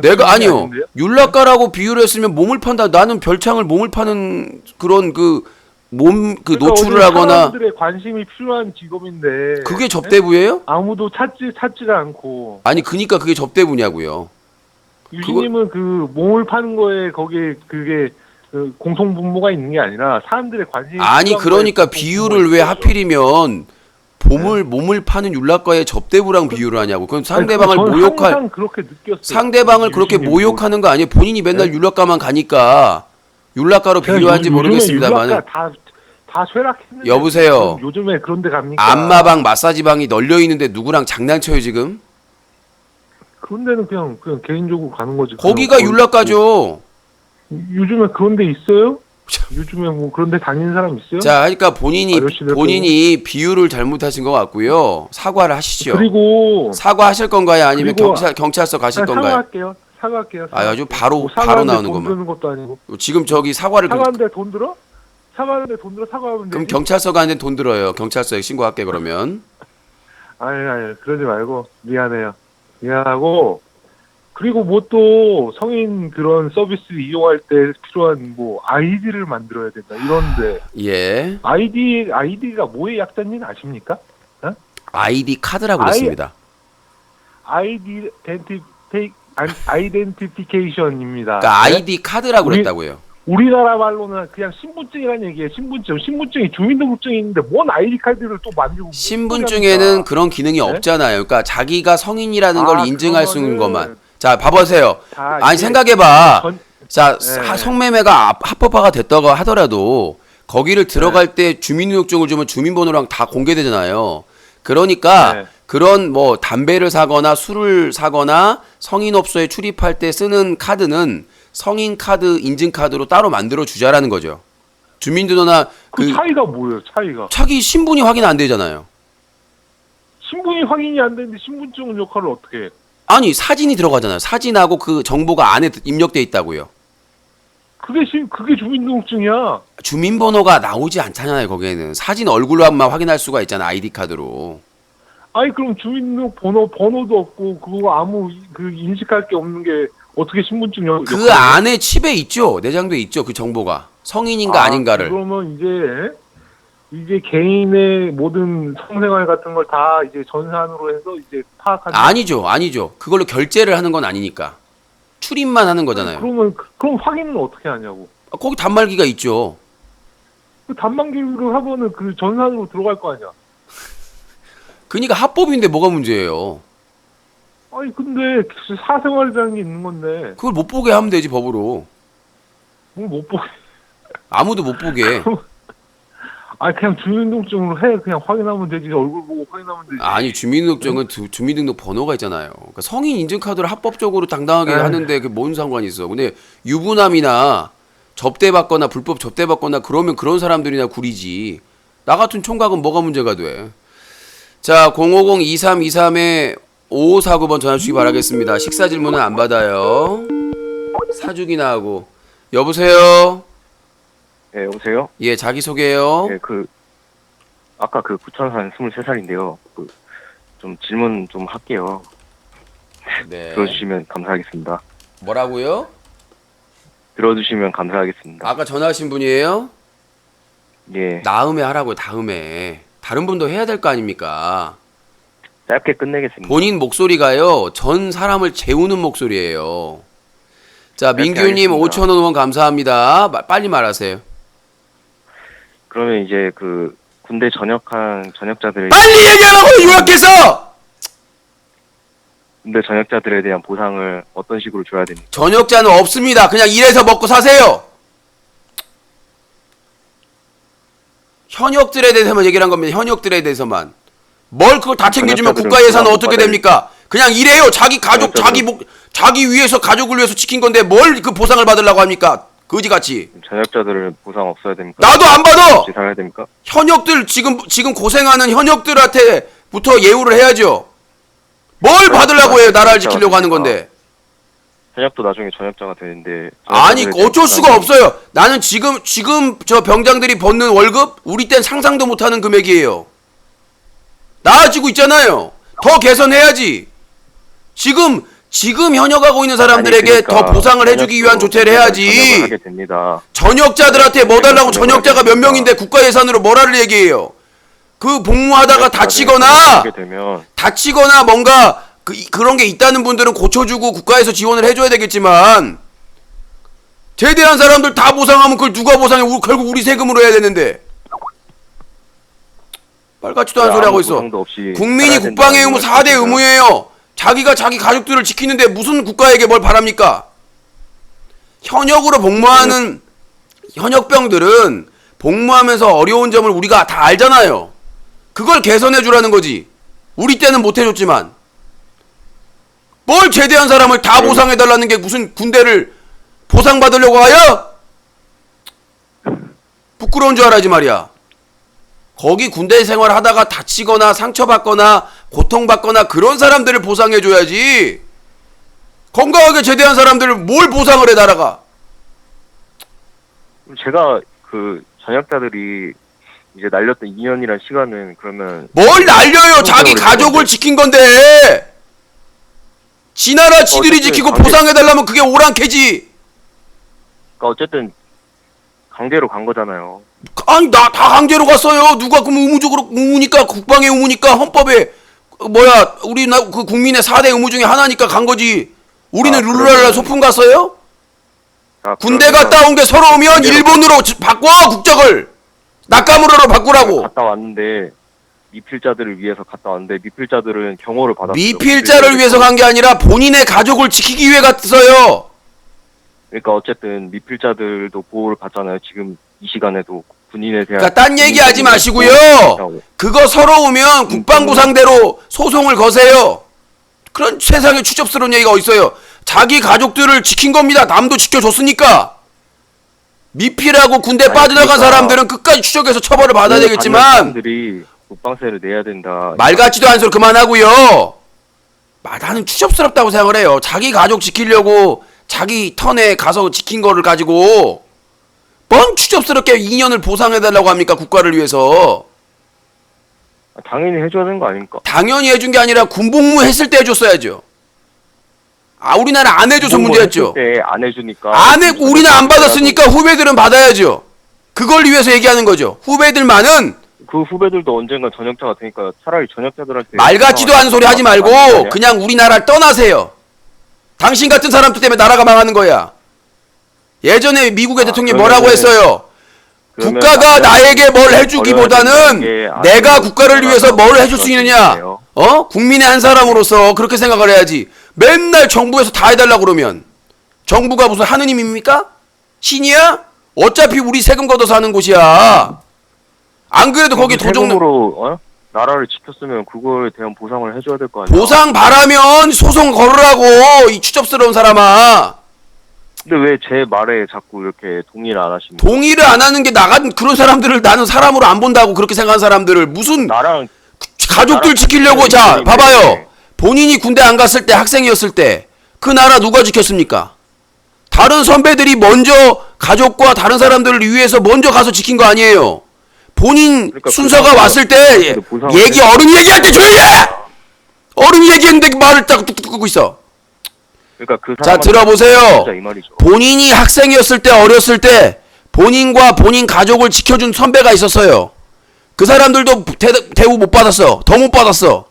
내가 아니요 율락가라고 비유를 했으면 몸을 판다. 나는 별창을 몸을 파는 그런 그 몸 그 노출을 하거나 사람들의 관심이 필요한 직업인데 그게 접대부예요? 아무도 찾지가 않고 아니 그니까 그게 접대부냐고요. 유진님은 그 몸을 파는 거에 거기에 그게 그 공통분모가 있는 게 아니라 사람들의 관심이 아니 필요한 그러니까 거에 비유를 왜 공통분모가 있어요. 하필이면 몸을 파는 율락가의 접대부랑 비유를 하냐고. 그럼 아니, 상대방을 저는 모욕할 항상 그렇게 느꼈어요. 상대방을 그렇게 유진님 모욕하는 거 아니에요? 본인이 맨날 율락가만 가니까 율락가로 그냥 비유한지 요즘에 모르겠습니다만 율락가 다 쇠락했는데 여보세요. 요즘에 그런데 갑니까? 안마방 마사지방이 널려 있는데 누구랑 장난쳐요 지금? 그런 데는 그냥 개인적으로 가는 거지. 거기가 그냥 율락가죠. 요즘에 그런 데 있어요? 요즘에 뭐 그런 데 다니는 사람 있어요? 자, 그러니까 본인이 비유를 잘못하신 것 같고요. 사과를 하시죠. 그리고 사과하실 건가요? 아니면 그리고 경찰서 가실 건가요? 사과할게요. 아, 아주 바로 뭐 사과하는데 나오는 돈 것만. 드는 것도 아니고. 지금 저기 사과를 사과하는데 돈 들어? 사과하는데 돈 들어? 사과하면 그럼 되지? 경찰서 가는데 돈 들어요. 경찰서에 신고할게 그러면. 아니 그러지 말고 미안해요. 미안하고 그리고 뭐 또 성인 그런 서비스 이용할 때 필요한 뭐 아이디를 만들어야 된다 이런데 예. 아이디가 뭐의 약자인지는 아십니까? 아이디 카드라고 아이- 그랬습니다. 아이덴티피케이션입니다. 그러니까 아이디 카드라고 우리- 그랬다고요. 우리나라 말로는 그냥 신분증이라는 얘기예요. 신분증이 주민등록증이 있는데 뭔 아이디 카드를 또 만들고 신분증에는 그런 기능이 없잖아요. 그러니까 자기가 성인이라는 걸 인증할 수 있는 것만. 자, 봐보세요. 다 아니 이게 생각해봐. 전- 자, 네. 성매매가 합법화가 됐다고 하더라도 거기를 들어갈 때 주민등록증을 주면 주민번호랑 다 공개되잖아요. 그러니까 네. 그런 뭐 담배를 사거나 술을 사거나 성인업소에 출입할 때 쓰는 카드는 성인 카드 인증 카드로 따로 만들어 주자라는 거죠. 주민등록이나 그 차이가 뭐예요? 차이가 자기 신분이 확인 안 되잖아요. 신분이 확인이 안 되는데 신분증 역할을 어떻게 해? 아니 사진이 들어가잖아요. 사진하고 그 정보가 안에 입력돼 있다고요. 그게 주민등록증이야. 주민번호가 나오지 않잖아요. 거기에는 사진 얼굴만 확인할 수가 있잖아. 아이디 카드로. 아니 그럼 주민등록 번호도 없고 그거 아무 그 인식할 게 없는 게 어떻게 신분증 그 역할을 해? 안에 칩에 있죠. 내장돼 있죠. 그 정보가 성인인가 아닌가를. 그러면 이제 개인의 모든 성생활 같은 걸 다 이제 전산으로 해서 이제 파악하는. 아니죠. 그걸로 결제를 하는 건 아니니까. 출입만 하는 거잖아요. 그럼 확인은 어떻게 하냐고. 거기 단말기가 있죠. 그 단말기를 하면은 그 전산으로 들어갈 거 아니야. 그러니까 합법인데 뭐가 문제예요. 아니 근데 사생활이라는 게 있는 건데 그걸 못 보게 하면 되지 법으로. 뭐 못 보게. 아무도 못 보게. 아니 그냥 주민등록증으로 해. 그냥 확인하면 되지. 얼굴 보고 확인하면 되지. 아니 주민등록증은 주민등록 번호가 있잖아요. 그러니까 성인 인증카드를 합법적으로 당당하게 에이. 하는데 그게 뭔 상관이 있어. 근데 유부남이나 접대받거나 불법 접대받거나 그러면 그런 사람들이나 구리지. 나 같은 총각은 뭐가 문제가 돼. 자 050-2323에 5549번 전화 주시기 바라겠습니다. 식사 질문은 안 받아요. 사주기나 하고. 여보세요? 예, 여보세요? 예, 자기소개요. 예, 아까 그 부천산 23살인데요. 그 좀 질문 좀 할게요. 네. 들어주시면 감사하겠습니다. 뭐라고요? 들어주시면 감사하겠습니다. 아까 전화하신 분이에요? 예, 다음에 하라고요. 다음에. 다른 분도 해야 될 거 아닙니까? 짧게 끝내겠습니다. 본인 목소리가요. 전 사람을 재우는 목소리예요. 자, 네, 민규님 알겠습니다. 5,000원 후원 감사합니다. 빨리 말하세요. 그러면 이제 그 군대 전역한 전역자들에 빨리 얘기하라고 요약해서! 군대 전역자들에 대한 보상을 어떤 식으로 줘야 됩니까? 전역자는 없습니다. 그냥 일해서 먹고 사세요. 현역들에 대해서만 얘기를 한 겁니다. 현역들에 대해서만. 뭘 그걸 다 챙겨주면 전역자들은 국가 예산은 보상 어떻게 받아야 됩니까? 그냥 일해요. 자기 가족, 전역자들은- 자기 위해서 가족을 위해서 지킨 건데 뭘 그 보상을 받으려고 합니까? 거지같이. 전역자들은 보상 없어야 됩니까? 나도 안 받아! 지살해야 됩니까? 현역들 지금 고생하는 현역들한테부터 예우를 해야죠. 뭘 받으려고 해요? 나라를 지키려고 하는 건데. 전역도 나중에 전역자가 되는데 아니 전역자들에 대한 어쩔 수가 보상이- 없어요. 나는 지금 저 병장들이 받는 월급 우리 땐 상상도 못하는 금액이에요. 나아지고 있잖아요. 더 개선해야지. 지금 현역하고 있는 사람들에게 아니, 그러니까 더 보상을 해주기 위한 전역도 조치를 전역을 해야지. 하게 됩니다. 전역자들한테 뭐 달라고 전역을 전역자가 몇 하겠습니다. 명인데 국가 예산으로 뭐라를 얘기해요. 그 복무하다가 전역자들이 다치거나 하게 되면 다치거나 뭔가 그런 게 있다는 분들은 고쳐주고 국가에서 지원을 해줘야 되겠지만 제대한 사람들 다 보상하면 그걸 누가 보상해? 결국 우리 세금으로 해야 되는데 빨갛지도 않은 소리 하고 있어. 보상도 없이 국민이 살아야 국방의 의무 된다는 4대 말씀이시죠? 의무예요. 자기가 자기 가족들을 지키는데 무슨 국가에게 뭘 바랍니까? 현역으로 복무하는 현역병들은 복무하면서 어려운 점을 우리가 다 알잖아요. 그걸 개선해 주라는 거지. 우리 때는 못 해줬지만 뭘 제대한 사람을 다 보상해 달라는 게 무슨 군대를 보상받으려고 하여? 부끄러운 줄 알아야지 말이야. 거기 군대 생활 하다가 다치거나 상처받거나 고통받거나 그런 사람들을 보상해 줘야지. 건강하게 제대한 사람들을 뭘 보상을 해 나라가. 제가 그 전역자들이 이제 날렸던 2년이란 시간은 그러면 뭘 날려요. 자기 그렇죠, 가족을 그렇죠. 지킨 건데. 지 나라 지들이 어쨌든 지키고 강제- 보상해 달라면 그게 오랑캐지. 그러니까 어쨌든 강제로 간 거잖아요. 아니 나 다 강제로 갔어요. 누가 그럼 의무니까 국방의 의무니까 헌법에 그 국민의 4대 의무 중에 하나니까 간 거지. 우리는 룰루랄라 소풍 갔어요? 자, 군대 그러면 갔다 온 게 서러우면 군대로 일본으로 바꿔 국적을. 낙가무로로 바꾸라고. 갔다 왔는데 미필자들을 위해서 갔다 왔는데 미필자들은 경호를 받았어요. 미필자를 위해서 간 게 아니라 본인의 가족을 지키기 위해 갔어요. 그러니까 어쨌든 미필자들도 보호를 받잖아요. 지금 이 시간에도 군인에 대한 그러니까 딴 얘기하지 군인에 마시고요. 대한 그거 서러우면 국방부 상대로 소송을 거세요. 그런 세상에 추접스러운 얘기가 어딨어요. 자기 가족들을 지킨 겁니다. 남도 지켜줬으니까. 미필하고 군대 아니, 빠져나간 그러니까 사람들은 끝까지 추적해서 처벌을 받아야 되겠지만 사람들이 국방세를 내야 된다. 말 같지도 않은 소리 그만하고요. 나는 추접스럽다고 생각을 해요. 자기 가족 지키려고 자기 턴에 가서 지킨 거를 가지고 뭔 추접스럽게 2년을 보상해달라고 합니까? 국가를 위해서. 당연히 해줘야 되는 거 아닙니까? 당연히 해준 게 아니라 군복무 했을 때 해줬어야죠. 우리나라 안 해줘서 문제였죠. 때안 해주니까. 우리는 안 받았으니까 후배들은 받아야죠. 그걸 위해서 얘기하는 거죠. 후배들만은 그 후배들도 언젠가 전역자가 되니까 차라리 전역자들한테 말 같지도 않은 소리 하지 말고 그냥 우리나라를 떠나세요. 당신 같은 사람들 때문에 나라가 망하는 거야. 예전에 미국의 대통령이 뭐라고 했어요? 국가가 나에게 뭘 해주기보다는 내가 국가를 위해서 뭘 해줄 수 있느냐? 국민의 한 사람으로서 그렇게 생각을 해야지. 맨날 정부에서 다 해달라고 그러면 정부가 무슨 하느님입니까? 신이야? 어차피 우리 세금 걷어서 하는 곳이야. 안 그래도 거기 도정 세금으로 나라를 지켰으면 그거에 대한 보상을 해줘야 될 거 아니야. 보상 바라면 소송 걸으라고 이 추접스러운 사람아. 근데 왜 제 말에 자꾸 이렇게 동의를 안 하십니까? 동의를 안 하는 게 나간 그런 사람들을 나는 사람으로 안 본다고 그렇게 생각하는 사람들을 무슨 나랑 가족들 지키려고 자 봐봐요. 본인이 군대 안 갔을 때 학생이었을 때 그 나라 누가 지켰습니까? 다른 선배들이 먼저 가족과 다른 사람들을 위해서 먼저 가서 지킨 거 아니에요. 본인 그러니까 순서가 그 왔을 때 보상을 얘기 어른이 얘기할 때 조용히 해! 어른이 얘기했는데 말을 딱 뚝뚝 끊고 있어. 그러니까 그 자, 사람한테 들어보세요. 진짜 이 말이죠. 본인이 학생이었을 때 어렸을 때 본인과 본인 가족을 지켜준 선배가 있었어요. 그 사람들도 대우 못 받았어. 더 못 받았어.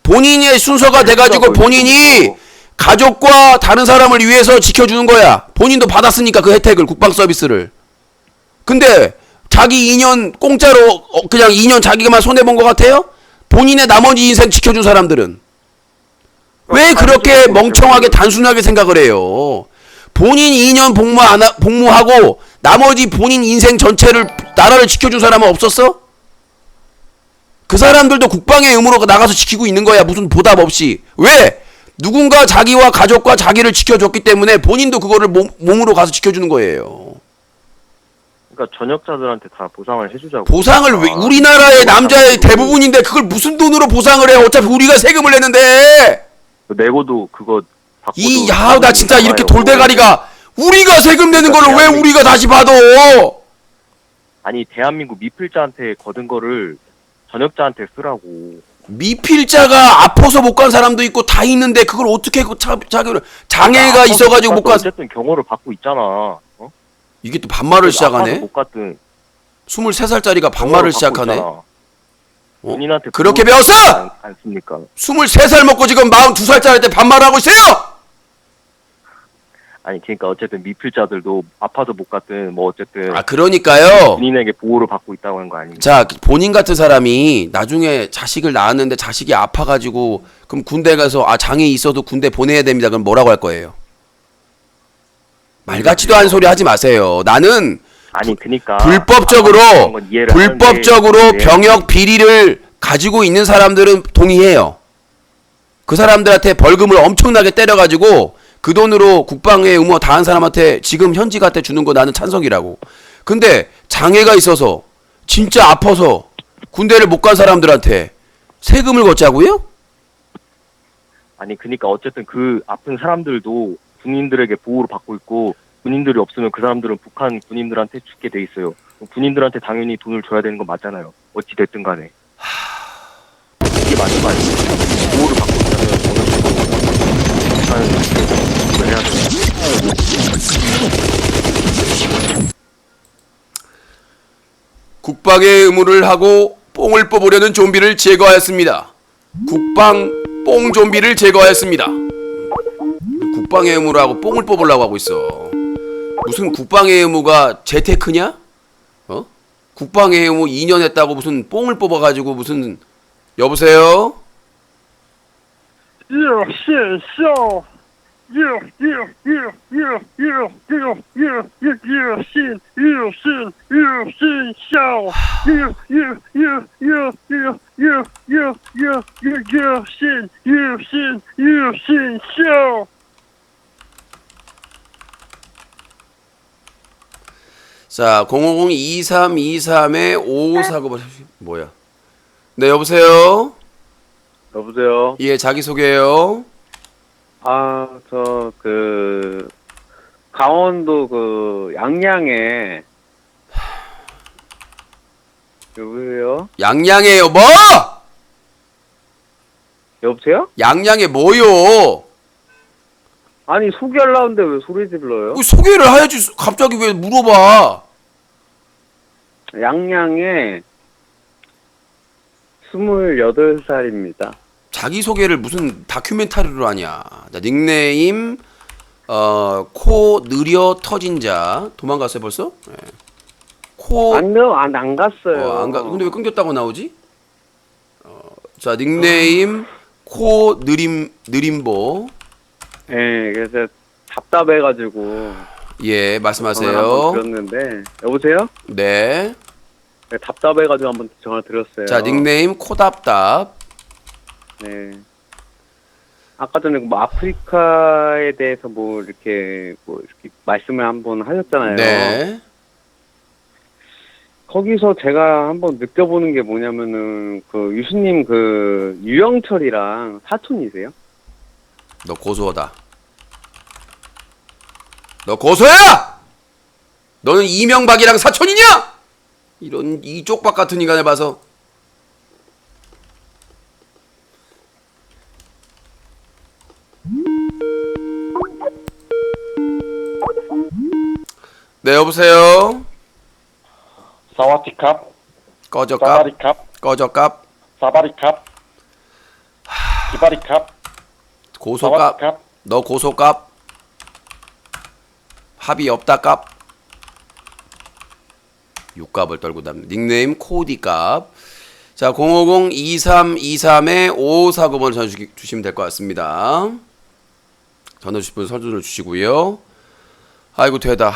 본인의 순서가 돼가지고 본인이 가족과 다른 사람을 위해서 지켜주는 거야. 본인도 받았으니까 그 혜택을, 국방 서비스를. 근데 자기 2년 공짜로 그냥 2년 자기가만 손해본 것 같아요? 본인의 나머지 인생 지켜준 사람들은 왜 그렇게 멍청하게 단순하게 생각을 해요? 본인 2년 복무하고 나머지 본인 인생 전체를 나라를 지켜준 사람은 없었어? 그 사람들도 국방의 의무로 나가서 지키고 있는 거야. 무슨 보답 없이. 왜? 누군가 자기와 가족과 자기를 지켜줬기 때문에 본인도 그거를 몸으로 가서 지켜주는 거예요. 그러니까 전역자들한테 다 보상을 해주자고. 보상을 왜, 우리나라의 남자의 대부분인데 그걸 무슨 돈으로 보상을 해? 어차피 우리가 세금을 내는데. 내고도 그거 받고도 나 진짜 이렇게 나와요. 돌대가리가 우리가 세금 내는 거를 왜 우리가 다시 받아? 아니 대한민국 미필자한테 거둔 거를 전역자한테 쓰라고. 미필자가 아파서 못 간 사람도 있고 다 있는데 그걸 어떻게 자기를 장애가 있어가지고 못 간. 어쨌든 경호를 받고 있잖아. 어? 이게 또 반말을 아파서 시작하네. 못 갔든 23살짜리가 반말을 시작하네. 본인한테 그렇게 보호를 배웠어? 받지 않습니까? 23살 먹고 지금 42살짜리 때 반말을 하고 있어요. 아니 그러니까 어쨌든 미필자들도 아파서 못 갔든 뭐 어쨌든 그러니까요. 본인에게 보호를 받고 있다고 하는 거 아닙니까? 자, 본인 같은 사람이 나중에 자식을 낳았는데 자식이 아파가지고 그럼 군대 가서 장애 있어도 군대 보내야 됩니다. 그럼 뭐라고 할 거예요? 말 같지도 않은 소리 하지 마세요. 나는 아니 그러니까 불법적으로 병역 비리를 가지고 있는 사람들은 동의해요. 그 사람들한테 벌금을 엄청나게 때려가지고 그 돈으로 국방의 의무 다한 사람한테 지금 현직한테 주는 거 나는 찬성이라고. 근데 장애가 있어서 진짜 아파서 군대를 못 간 사람들한테 세금을 걷자고요? 아니 그러니까 어쨌든 그 아픈 사람들도 군인들에게 보호를 받고 있고 군인들이 없으면 그 사람들은 북한 군인들한테 죽게 돼 있어요. 군인들한테 당연히 돈을 줘야 되는 건 맞잖아요. 어찌 됐든 간에. 이게 맞는 거 아니에요? 보호를 받고 있다면 어느 정도 북한을 해야 돼요. 국방의 의무를 하고 뽕을 뽑으려는 좀비를 제거하였습니다. 국방 뽕 좀비를 제거하였습니다. 국방의 의무를 하고 뽕을 뽑으려고 하고 있어. 무슨 국방의 의무가 재테크냐? 어? 국방의 의무 2년 했다고 무슨 뽕을 뽑아가지고 무슨. 여보세요? 자, 050-2323-5549 뭐야? 네, 여보세요? 여보세요. 예, 자기소개요. 저 강원도 양양에 여보세요. 양양에요. 뭐? 여보세요? 양양에 뭐요? 아니 소개하려는데 왜 소리 질러요? 소개를 해야지. 갑자기 왜 물어봐? 양양에 28살입니다. 자기소개를 무슨 다큐멘터리로 하냐. 자, 닉네임 코 느려 터진 자. 도망갔어요 벌써? 네. 코 아니요, 안 갔어요. 근데 왜 끊겼다고 나오지? 자, 닉네임 코 느림보. 네, 그래서 답답해가지고 예, 전화를 말씀하세요. 한번 드렸는데 여보세요? 네. 네, 답답해가지고 한번 전화 드렸어요. 자, 닉네임 코답답. 네. 아까 전에 뭐 아프리카에 대해서 이렇게 말씀을 한번 하셨잖아요. 네. 거기서 제가 한번 느껴보는 게 뭐냐면은 그 유수님 그 유영철이랑 사촌이세요? 너 고소하다. 너 고소야! 너는 이명박이랑 사촌이냐? 이런 이 쪽박 같은 인간을 봐서. 네, 여보세요. 사와디캅, 꺼져 깝. 사바리캅, 꺼져 깝. 사바리캅, 기바리캅, 고소 깝. 사와디캅. 너 고소 깝. 합의 없다 깝. 육갑을 떨고 답니다. 닉네임 코디 깝. 자, 050-2323-5549번을 전화 주시면 될 것 같습니다. 전화 주실 분 설주를 주시고요. 아이고 되다.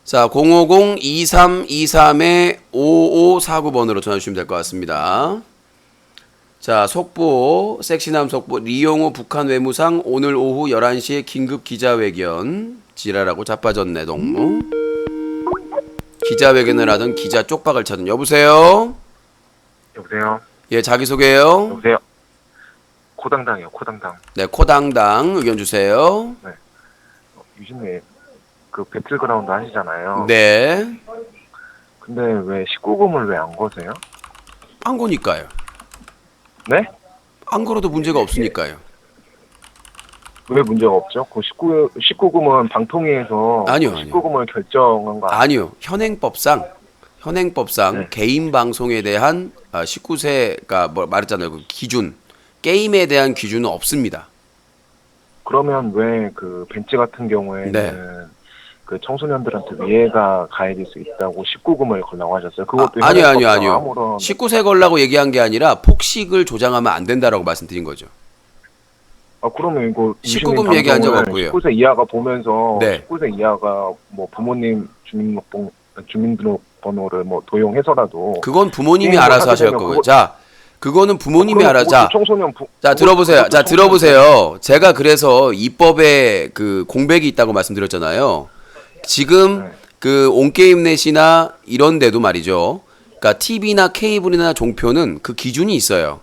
자, 050-2323-5549번으로 전화 주시면 될 것 같습니다. 자, 속보, 섹시남 속보, 리용호 북한 외무상 오늘 오후 11시에 긴급 기자회견. 지랄하고 자빠졌네, 동무. 기자회견을 하던 기자 쪽박을 찾은. 여보세요? 여보세요? 예, 자기소개요. 여보세요? 코당당이요, 코당당. 네, 코당당 의견 주세요. 유신님, 그 배틀그라운드 하시잖아요. 네. 근데 왜 19금을 왜 안 거세요? 안 거니까요. 네? 안 걸어도 문제가 없으니까요. 왜 문제가 없죠? 그 19금은 방통위에서 아니요, 그 아니요. 19금을 결정한 거 아니요. 현행법상 네. 개인 방송에 대한 19세가 뭐 말했잖아요. 그 기준. 게임에 대한 기준은 없습니다. 그러면 왜 그 벤츠 같은 경우에는 네. 그 청소년들한테 위해가 가해질 수 있다고 19금을 걸라고 하셨어요? 그것도 아니요. 현행법상 아무런 19세 걸라고 얘기한 게 아니라 폭식을 조장하면 안 된다라고 말씀드린 거죠. 그러면 이거 19금 얘기한 적 없고요. 19세 이하가 보면서 네. 19세 이하가 뭐 부모님 주민등록번호를 뭐 도용해서라도 그건 부모님이 게임을 알아서 하게 하실 되면 거고요. 그거- 자, 그거는 부모님이 그럼 알아. 그것도 자, 청소년 자 들어보세요. 자 들어보세요. 제가 그래서 입법에 그 공백이 있다고 말씀드렸잖아요. 지금 네. 그 온게임넷이나 이런 데도 말이죠. 그러니까 TV나 케이블이나 종표는 그 기준이 있어요.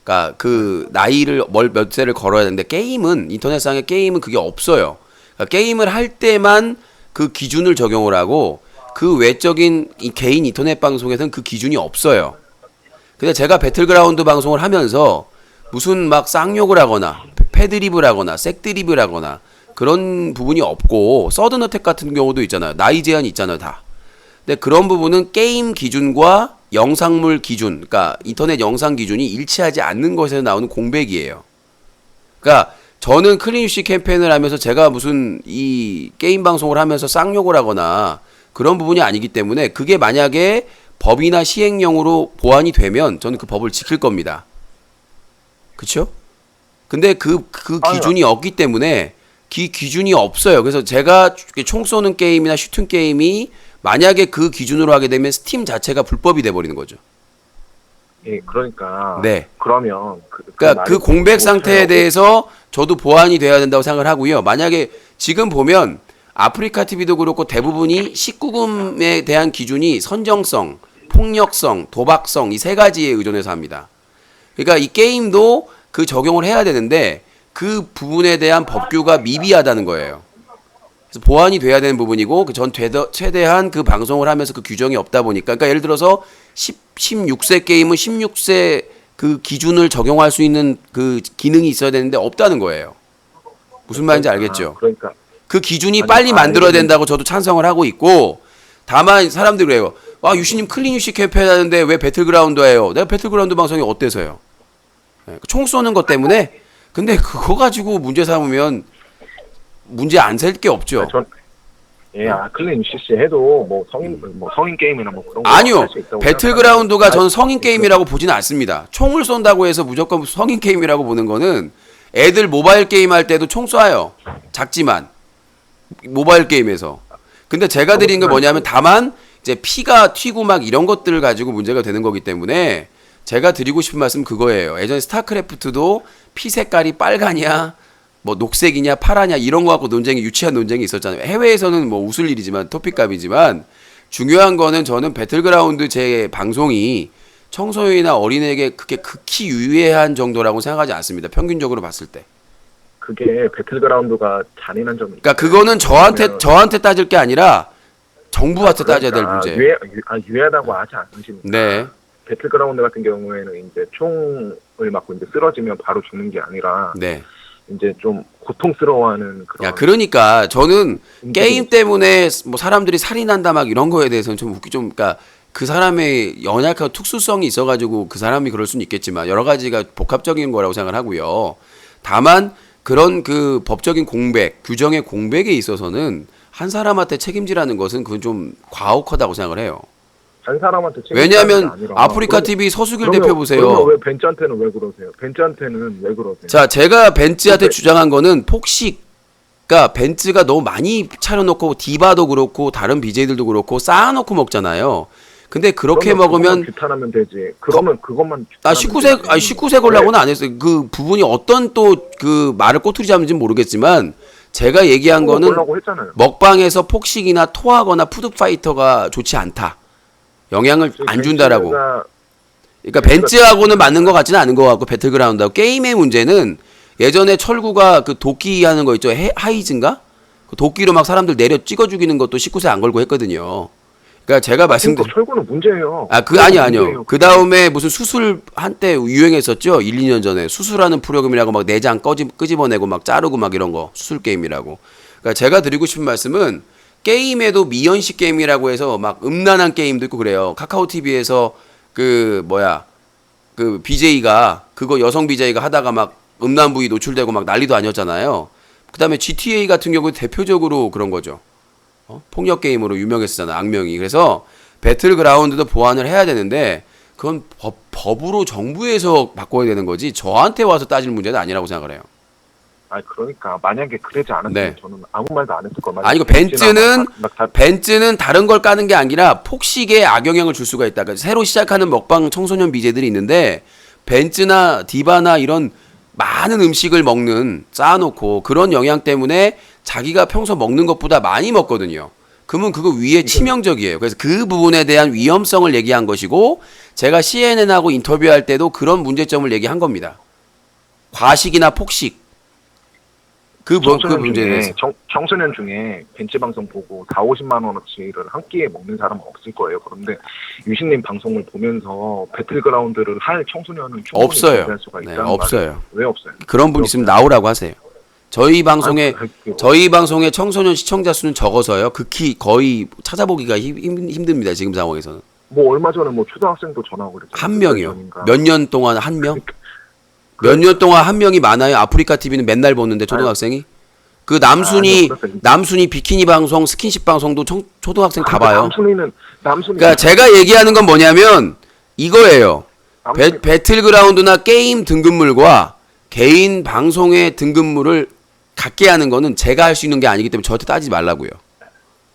그러니까 그 나이를 몇 세를 걸어야 되는데 게임은 인터넷상의 게임은 그게 없어요. 그러니까 게임을 할 때만 그 기준을 적용을 하고 그 외적인 이 개인 인터넷 방송에서는 그 기준이 없어요. 근데 제가 배틀그라운드 방송을 하면서 무슨 막 쌍욕을 하거나 패드립을 하거나 색드립을 하거나 그런 부분이 없고 서든어택 같은 경우도 있잖아요. 나이 제한이 있잖아요, 다. 근데 그런 부분은 게임 기준과 영상물 기준, 그러니까 인터넷 영상 기준이 일치하지 않는 것에서 나오는 공백이에요. 그러니까 저는 클린유시 캠페인을 하면서 제가 무슨 이 게임 방송을 하면서 쌍욕을 하거나 그런 부분이 아니기 때문에 그게 만약에 법이나 시행령으로 보완이 되면 저는 그 법을 지킬 겁니다. 그쵸? 근데 그 기준이 없기 때문에 기준이 없어요. 그래서 제가 총 쏘는 게임이나 슈팅 게임이 만약에 그 기준으로 하게 되면 스팀 자체가 불법이 돼버리는 거죠. 예, 그러니까 네. 그러면 그러니까 그 공백 상태에 대해서 저도 보완이 돼야 된다고 생각을 하고요. 만약에 지금 보면 아프리카 TV도 그렇고 대부분이 19금에 대한 기준이 선정성, 폭력성, 도박성 이 세 가지에 의존해서 합니다. 그러니까 이 게임도 그 적용을 해야 되는데 그 부분에 대한 법규가 미비하다는 거예요. 그래서 보완이 돼야 되는 부분이고 전 최대한 그 방송을 하면서 그 규정이 없다 보니까 그러니까 예를 들어서 16세 게임은 16세 그 기준을 적용할 수 있는 그 기능이 있어야 되는데 없다는 거예요. 무슨 말인지 알겠죠? 그러니까 그 기준이 빨리 만들어야 된다고 저도 찬성을 하고 있고 다만 사람들이 그래요. 와 유시님 클린 유시 캠페인 하는데 왜 배틀그라운드예요? 내가 배틀그라운드 방송이 어때서요? 총 쏘는 것 때문에 근데 그거 가지고 문제 삼으면 문제 안 셀 게 없죠. 클린 UCC 해도 뭐 성인 게임이나 뭐 그런 거 아니요. 할수 있다고 배틀그라운드가 생각하는데 저는 성인 게임이라고 보지는 않습니다. 총을 쏜다고 해서 무조건 성인 게임이라고 보는 거는 애들 모바일 게임 할 때도 총 쏴요. 작지만 모바일 게임에서. 근데 제가 드린 게 뭐냐면 다만 이제 피가 튀고 막 이런 것들을 가지고 문제가 되는 거기 때문에 제가 드리고 싶은 말씀 그거예요. 예전에 스타크래프트도 피 색깔이 빨가냐 뭐 녹색이냐 파라냐 이런 거 갖고 유치한 논쟁이 있었잖아요. 해외에서는 뭐 웃을 일이지만 토픽값이지만 중요한 거는 저는 배틀그라운드 제 방송이 청소년이나 어린애에게 그게 극히 유해한 정도라고 생각하지 않습니다. 평균적으로 봤을 때. 그게 배틀그라운드가 잔인한 점이 그러니까 그거는 저한테 따질 게 아니라 정부한테 따져야 될 문제. 유해하다고 하지 않으십니까? 네. 배틀그라운드 같은 경우에는 이제 총을 맞고 이제 쓰러지면 바로 죽는 게 아니라 네. 이제 좀 고통스러워하는 그런. 야, 그러니까 저는 문제도 게임 때문에 뭐 사람들이 살인한다 막 이런 거에 대해서는 좀 그러니까 그 사람의 연약한 특수성이 있어가지고 그 사람이 그럴 수는 있겠지만 여러 가지가 복합적인 거라고 생각을 하고요. 다만 그런 그 법적인 공백, 규정의 공백에 있어서는 한 사람한테 책임지라는 것은 그건 좀 과혹하다고 생각을 해요. 한 사람한테 왜냐하면 아프리카 TV 서수길 대표 보세요. 그러면 왜 벤츠한테는 왜 그러세요? 벤츠한테는 왜 그러세요? 자, 제가 벤츠한테 주장한 거는 폭식. 그러니까 벤츠가 너무 많이 차려놓고 디바도 그렇고 다른 BJ들도 그렇고 쌓아놓고 먹잖아요. 근데 그렇게 먹으면 규탄하면 되지. 그러면 그것만 19세 걸라고는 안 했어요. 그 부분이 어떤 또 그 말을 꼬투리 잡는지는 모르겠지만 제가 얘기한 거는 먹방에서 폭식이나 토하거나 푸드파이터가 좋지 않다. 영향을 안 준다라고. 그러니까 벤츠하고는 맞는 것 같지는 않은 것 같고 배틀그라운드하고 게임의 문제는 예전에 철구가 그 도끼 하는 거 있죠. 하이즈인가? 그 도끼로 막 사람들 내려 찍어 죽이는 것도 19세 안 걸고 했거든요. 그러니까 제가 말씀드린 철구는 문제예요. 아니요. 그 다음에 무슨 수술 한때 유행했었죠. 1, 2년 전에 수술하는 프로그램이라고 막 내장 끄집어내고 막 자르고 막 이런 거 수술 게임이라고. 그러니까 제가 드리고 싶은 말씀은 게임에도 미연식 게임이라고 해서 막 음란한 게임도 있고 그래요. 카카오 TV에서 그 BJ가 그거 여성 BJ가 하다가 막 음란 부위 노출되고 막 난리도 아니었잖아요. 그다음에 GTA 같은 경우 대표적으로 그런 거죠. 폭력 게임으로 유명했었잖아, 악명이. 그래서 배틀그라운드도 보완을 해야 되는데 그건 법으로 정부에서 바꿔야 되는 거지 저한테 와서 따질 문제는 아니라고 생각을 해요. 그러니까 만약에 그러지 않았으면 네. 저는 아무 말도 안 했을 거예요. 아니, 벤츠는 다른 걸 까는 게 아니라 폭식에 악영향을 줄 수가 있다. 그러니까 새로 시작하는 먹방 청소년 BJ들이 있는데 벤츠나 디바나 이런 많은 음식을 쌓아놓고 그런 영향 때문에 자기가 평소 먹는 것보다 많이 먹거든요. 그러면 그거 위에 치명적이에요. 그래서 그 부분에 대한 위험성을 얘기한 것이고 제가 CNN하고 인터뷰할 때도 그런 문제점을 얘기한 겁니다. 과식이나 폭식. 그 문제에 대해서. 청소년 중에 벤츠 방송 보고 4, 50만 원어치를 한 끼에 먹는 사람은 없을 거예요. 그런데 유신님 방송을 보면서 배틀그라운드를 할 청소년은 충분히 없어요. 존재할 수가 있다는 없어요. 왜 없어요? 그런 분 있으면 나오라고 하세요. 저희 방송의 청소년 시청자 수는 적어서요. 극히 거의 찾아보기가 힘듭니다. 지금 상황에서는. 뭐 얼마 전에 뭐 초등학생도 전화 오고 그랬잖아요. 한 명이요. 몇 년 동안 한 명? 몇 년 동안 한 명이 많아요. 아프리카 TV는 맨날 보는데 초등학생이. 그 남순이 비키니 방송, 스킨십 방송도 초등학생 다 봐요. 남순이는 그러니까 제가 얘기하는 건 뭐냐면 이거예요. 배틀그라운드나 게임 등급물과 개인 방송의 등급물을 갖게 하는 거는 제가 할 수 있는 게 아니기 때문에 저한테 따지지 말라고요.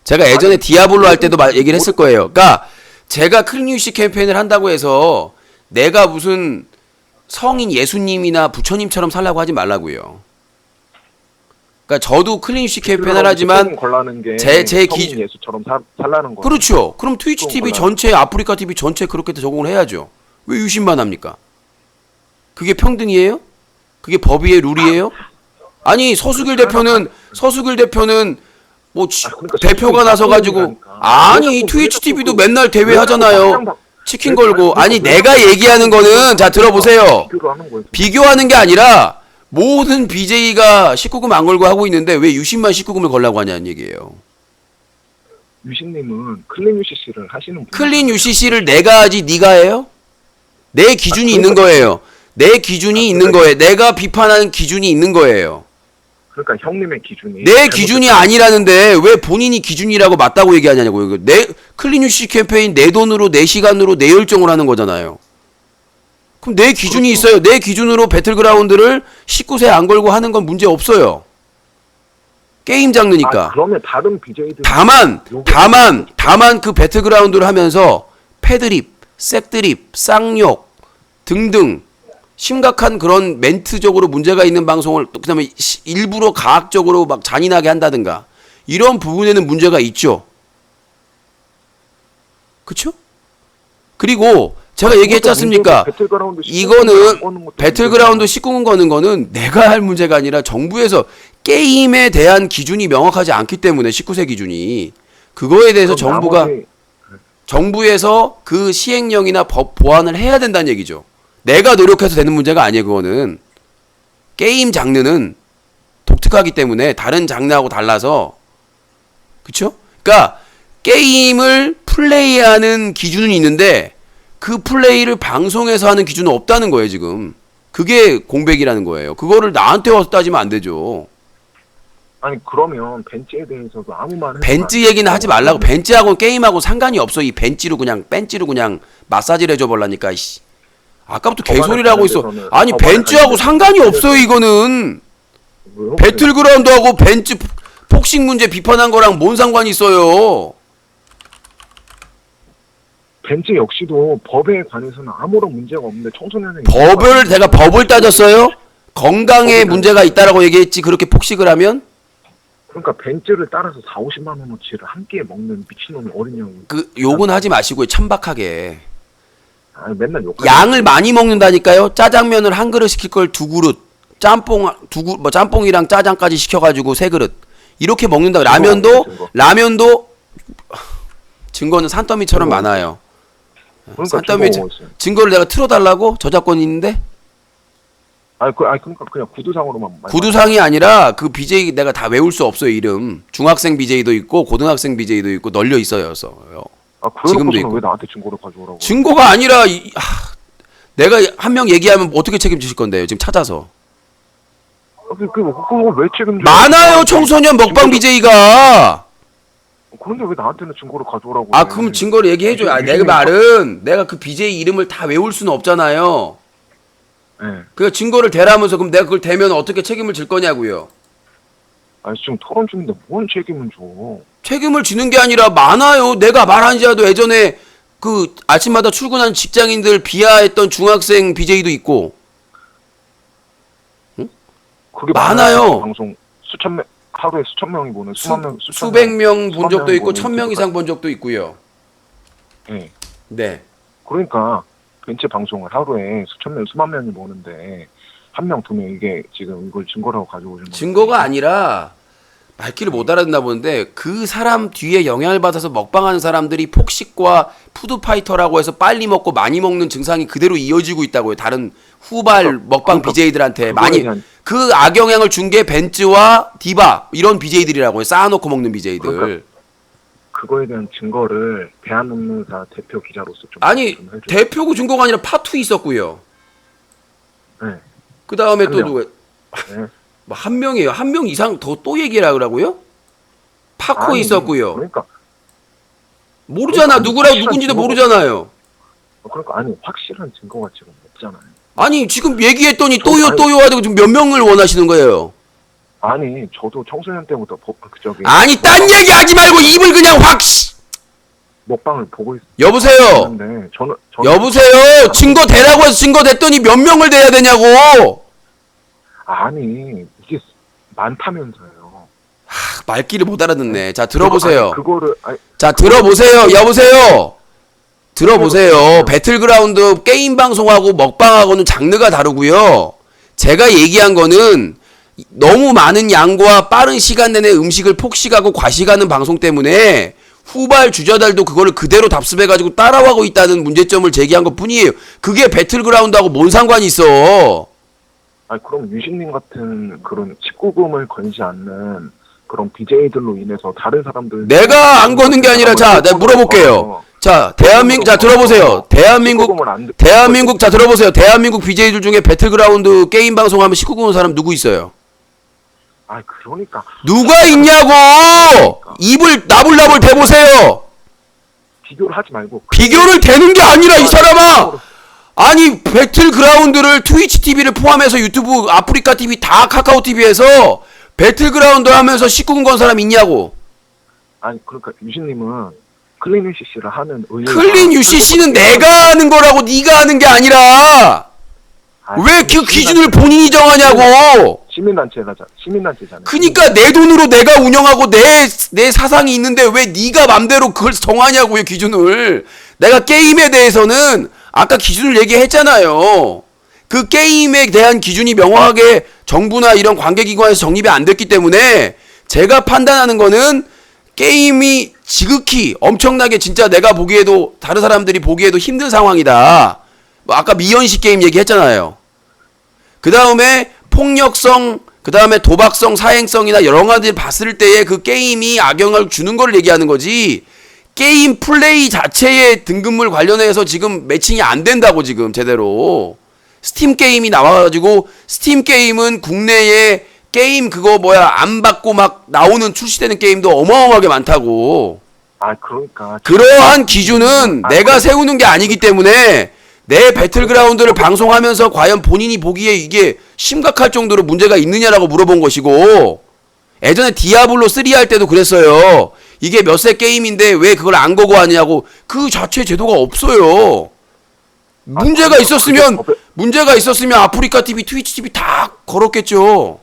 제가 예전에 디아블로 할 때도 얘기를 했을 거예요. 그러니까 제가 클린유시 캠페인을 한다고 해서 내가 무슨 성인 예수님이나 부처님처럼 살라고 하지 말라고요. 그러니까 저도 클린유시 캠페인을 하지만 제 기준 예수처럼 살라는 거. 그렇죠. 그럼 트위치 TV 전체, 아프리카 TV 전체 그렇게 적응을 해야죠. 왜 유신만 합니까? 그게 평등이에요? 그게 법이에요, 룰이에요? 아니 서수길 대표는 뭐 그러니까 대표가 나서 가지고 아니 트위치 TV도 맨날 대회 하잖아요. 치킨 걸고. 아니 내가 얘기하는 거는 자 들어보세요. 비교하는 게 아니라 모든 BJ가 19금 안 걸고 하고 있는데 왜 유신만 19금을 걸라고 하냐는 얘기예요. 유신님은 클린 UCC를 하시는 분. 클린 UCC를 내가 하지 네가 해요? 내 기준이 있는 거예요. 내 기준이 있는 거예요. 내가 비판하는 기준이 있는 거예요. 그러니까 형님의 기준이 내 기준이 아니라는데 왜 본인이 기준이라고 맞다고 얘기하냐고요. 내 클린 UCC 캠페인 내 돈으로 내 시간으로 내 열정을 하는 거잖아요. 그럼 내 기준이 있어요. 내 기준으로 배틀그라운드를 19세 안 걸고 하는 건 문제 없어요. 게임 장르니까. 그러면 다른 BJ들 다만 그 배틀그라운드를 하면서 패드립, 색드립, 쌍욕 등등 심각한 그런 멘트적으로 문제가 있는 방송을 그다음에 일부러 가학적으로 막 잔인하게 한다든가 이런 부분에는 문제가 있죠. 그렇죠? 그리고 제가 얘기했지 않습니까? 이거는 배틀그라운드 19금 거는 거는 내가 할 문제가 아니라 정부에서 게임에 대한 기준이 명확하지 않기 때문에 19세 기준이 그거에 대해서 그럼 정부가 나머지- 정부에서 그 시행령이나 법 보완을 해야 된다는 얘기죠. 내가 노력해서 되는 문제가 아니에요. 그거는 게임 장르는 독특하기 때문에 다른 장르하고 달라서 그쵸? 그러니까 게임을 플레이하는 기준은 있는데 그 플레이를 방송에서 하는 기준은 없다는 거예요. 지금 그게 공백이라는 거예요. 그거를 나한테 와서 따지면 안 되죠. 아니 그러면 벤치에 대해서도 아무 말 해도 벤츠 안 얘기는 되고 하지 말라고. 벤츠하고 게임하고 상관이 없어. 이 벤치로 그냥 마사지를 해줘 볼라니까. 이씨. 아까부터 개소리를 하고 있어. 아니 벤츠하고 상관이 없어요. 이거는 왜 배틀그라운드하고 벤츠 폭식 문제 비판한 거랑 뭔 상관이 있어요. 벤치 역시도 법에 관해서는 아무런 문제가 없는데 청소년의 내가 법을 따졌어요? 건강에 법을 문제가 있다라고 얘기했지. 그렇게 폭식을 하면 그러니까 벤츠를 따라서 4, 50만 원어치를 한 끼에 먹는 미친놈이 어린형이 그 욕은 하지 마시고요. 천박하게 아니 맨날 욕 양을 많이 먹는다니까요. 짜장면을 한 그릇 시킬 걸 두 그릇, 짬뽕이랑 짜장까지 시켜가지고 세 그릇 이렇게 먹는다. 라면도 증거는 산더미처럼 많아요. 그러니까 산더미 증거가 있어요. 증거를 내가 틀어달라고 저작권이 있는데 그러니까 그냥 구두상으로만 구두상이 아니라 그 BJ 내가 다 외울 수 없어요. 이름 중학생 BJ도 있고 고등학생 BJ도 있고 널려 있어요. 지금도 있고. 그래놓고서는 왜 나한테 증거를 가져오라고 증거가 아니라 내가 한 명 얘기하면 어떻게 책임지실 건데요? 지금 찾아서 그걸 왜 책임져 많아요. 청소년 먹방 BJ가. 그런데 왜 나한테는 증거를 가져오라고 그럼 증거를 얘기해줘요. 내가 말은 내가 그 BJ 이름을 다 외울 수는 없잖아요. 네. 그 증거를 대라면서 그럼 내가 그걸 대면 어떻게 책임을 질 거냐고요. 아니 지금 토론 중인데 뭔 책임을 줘 책임을 지는 게 아니라 많아요. 내가 말한 지 하도 예전에 그 아침마다 출근하는 직장인들 비하했던 중학생 BJ도 있고. 그게 많아요. 방송 수천 명 하루에 수천 명이 보는 수백 명 본 수만 적도 명이 있고 보는 1000명 이상 본 적도 있고요. 네. 네. 그러니까 벤치 방송을 하루에 수천 명 수만 명이 보는데 한 명 두 명 이게 지금 이걸 증거라고 가져오는 거예요. 증거가 아니라 말귀를 못 알아듣나 보는데 그 사람 뒤에 영향을 받아서 먹방하는 사람들이 폭식과 푸드파이터라고 해서 빨리 먹고 많이 먹는 증상이 그대로 이어지고 있다고요. 다른 후발 먹방 BJ들한테 많이 그 악영향을 준 게 벤츠와 디바 이런 BJ들이라고요. 쌓아놓고 먹는 BJ들. 그러니까 그거에 대한 증거를 대한음료사 대표 기자로서 좀 아니 좀 해줘. 대표고 증거가 아니라 파투 있었고요. 네. 그 다음에 한 또 명. 누구? 네. 뭐 한 명이에요. 한 명 이상 또 얘기하라고요? 파코 아니, 있었고요. 그러니까 모르잖아. 누구라고 확실한 누군지도 증거가 모르잖아요. 아니 확실한 증거가 지금 없잖아요. 아니 지금 얘기했더니 저- 아니- 또요 하고 지금 몇 명을 원하시는 거예요? 아니 저도 청소년 때부터 아니 딴 얘기 하지 말고 입을 그냥 확 먹방을 보고 여보세요? 있는데 저는 여보세요? 증거 대라고 해서 증거 댔더니 몇 명을 대야 되냐고. 아니 이게 많다면서요. 말귀를 못 알아듣네. 자 들어보세요. 아니, 그거를 자 들어보세요. 여보세요? 들어보세요. 배틀그라운드 게임 방송하고 먹방하고는 장르가 다르고요. 제가 얘기한 거는 너무 많은 양과 빠른 시간 내내 음식을 폭식하고 과식하는 방송 때문에 후발 주자들도 그거를 그대로 답습해가지고 따라가고 있다는 문제점을 제기한 것 뿐이에요. 그게 배틀그라운드하고 뭔 상관이 있어. 그럼 유신님 같은 그런 19금을 걸지 않는 그런 BJ들로 인해서 다른 사람들 내가 안 거는 게 아니라 자, 내가 물어볼게요. 자, 자 들어보세요. 자 들어보세요. 대한민국 BJ들 중에 배틀그라운드 게임 방송하면 19금 사람 누구 있어요? 그러니까 누가 있냐고! 입을 나불나불 대보세요. 비교를 하지 말고 비교를 대는 게 아니라 이 사람아! 아니 배틀그라운드를 트위치 TV를 포함해서 유튜브, 아프리카 TV 다 카카오 TV에서 배틀그라운드 하면서 19금 건 사람 있냐고. 그러니까 유신님은 클린 UCC를 하는 클린 UCC는 내가 하는 거라고 네가 하는 게 아니라 왜 그 기준을 본인이 정하냐고. 시민단체잖아요. 그니까 내 돈으로 내가 운영하고 내 사상이 있는데 왜 네가 맘대로 그걸 정하냐고요, 기준을. 내가 게임에 대해서는 아까 기준을 얘기했잖아요. 그 게임에 대한 기준이 명확하게 정부나 이런 관계기관에서 정립이 안 됐기 때문에 제가 판단하는 거는 게임이 지극히 엄청나게 진짜 내가 보기에도 다른 사람들이 보기에도 힘든 상황이다. 뭐 아까 미연식 게임 얘기했잖아요. 그 다음에 폭력성, 그 다음에 도박성, 사행성이나 여러 가지 봤을 때에 그 게임이 악영향을 주는 걸 얘기하는 거지. 게임 플레이 자체의 등급물 관련해서 지금 매칭이 안 된다고 지금 제대로. 스팀 게임이 나와가지고 스팀 게임은 국내에 게임 그거 안 받고 막 나오는 출시되는 게임도 어마어마하게 많다고. 아, 그러니까. 그러한 기준은 내가 세우는 게 아니기 때문에 내 배틀그라운드를 방송하면서 과연 본인이 보기에 이게 심각할 정도로 문제가 있느냐라고 물어본 것이고, 예전에 디아블로 3 할 때도 그랬어요. 이게 몇 세 게임인데 왜 그걸 안 거고 하냐고. 그 자체 제도가 없어요. 문제가 있었으면 아프리카 TV, 트위치 TV 다 걸었겠죠.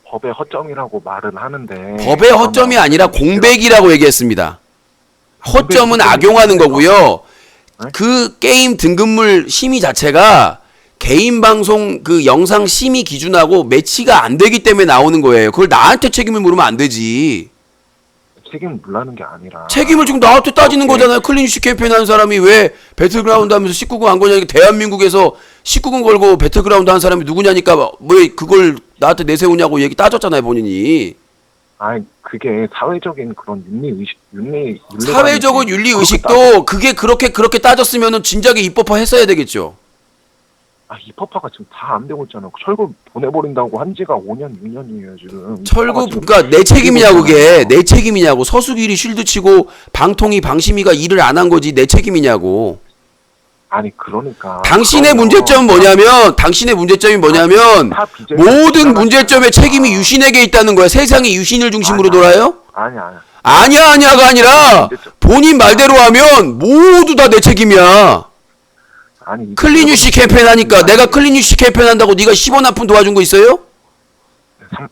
법의 허점이라고 말은 하는데. 법의 허점이 아니라 공백이라고 얘기했습니다. 허점은 악용하는 거고요. 그 게임 등급물 심의 자체가 개인 방송 그 영상 심의 기준하고 매치가 안 되기 때문에 나오는 거예요. 그걸 나한테 책임을 물으면 안 되지. 책임을 물라는 게 아니라. 책임을 지금 나한테 따지는 거잖아요. 클린슈 캠페인 하는 사람이 왜 배틀그라운드 하면서 19금 안 거냐니까. 대한민국에서 19금 걸고 배틀그라운드 한 사람이 누구냐니까 왜 그걸 나한테 내세우냐고 얘기 따졌잖아요, 본인이. 아니, 그게 사회적인 그런 윤리 사회적인 윤리 의식도 그게 그렇게 따졌으면은 진작에 입법화 했어야 되겠죠. 아, 입법화가 지금 다 안 되고 있잖아요. 철거 보내버린다고 한 지가 5년, 6년이에요, 지금. 철거, 그러니까 내 책임이냐고, 그게. 내 책임이냐고. 서수길이 쉴드 치고 방통위, 방심위가 일을 안 한 거지 내 책임이냐고. 아니, 그러니까. 당신의 문제점은 뭐냐면, 모든 문제점의 책임이 유신에게 있다는 거야. 세상이 유신을 중심으로 돌아요? 아니야가 아니라 본인 말대로 하면 모두 다 내 책임이야. 아니, 클린유시 캠페인 하니까 내가 클린유시 캠페인 한다고 네가 10원 한 푼 도와준 거 있어요?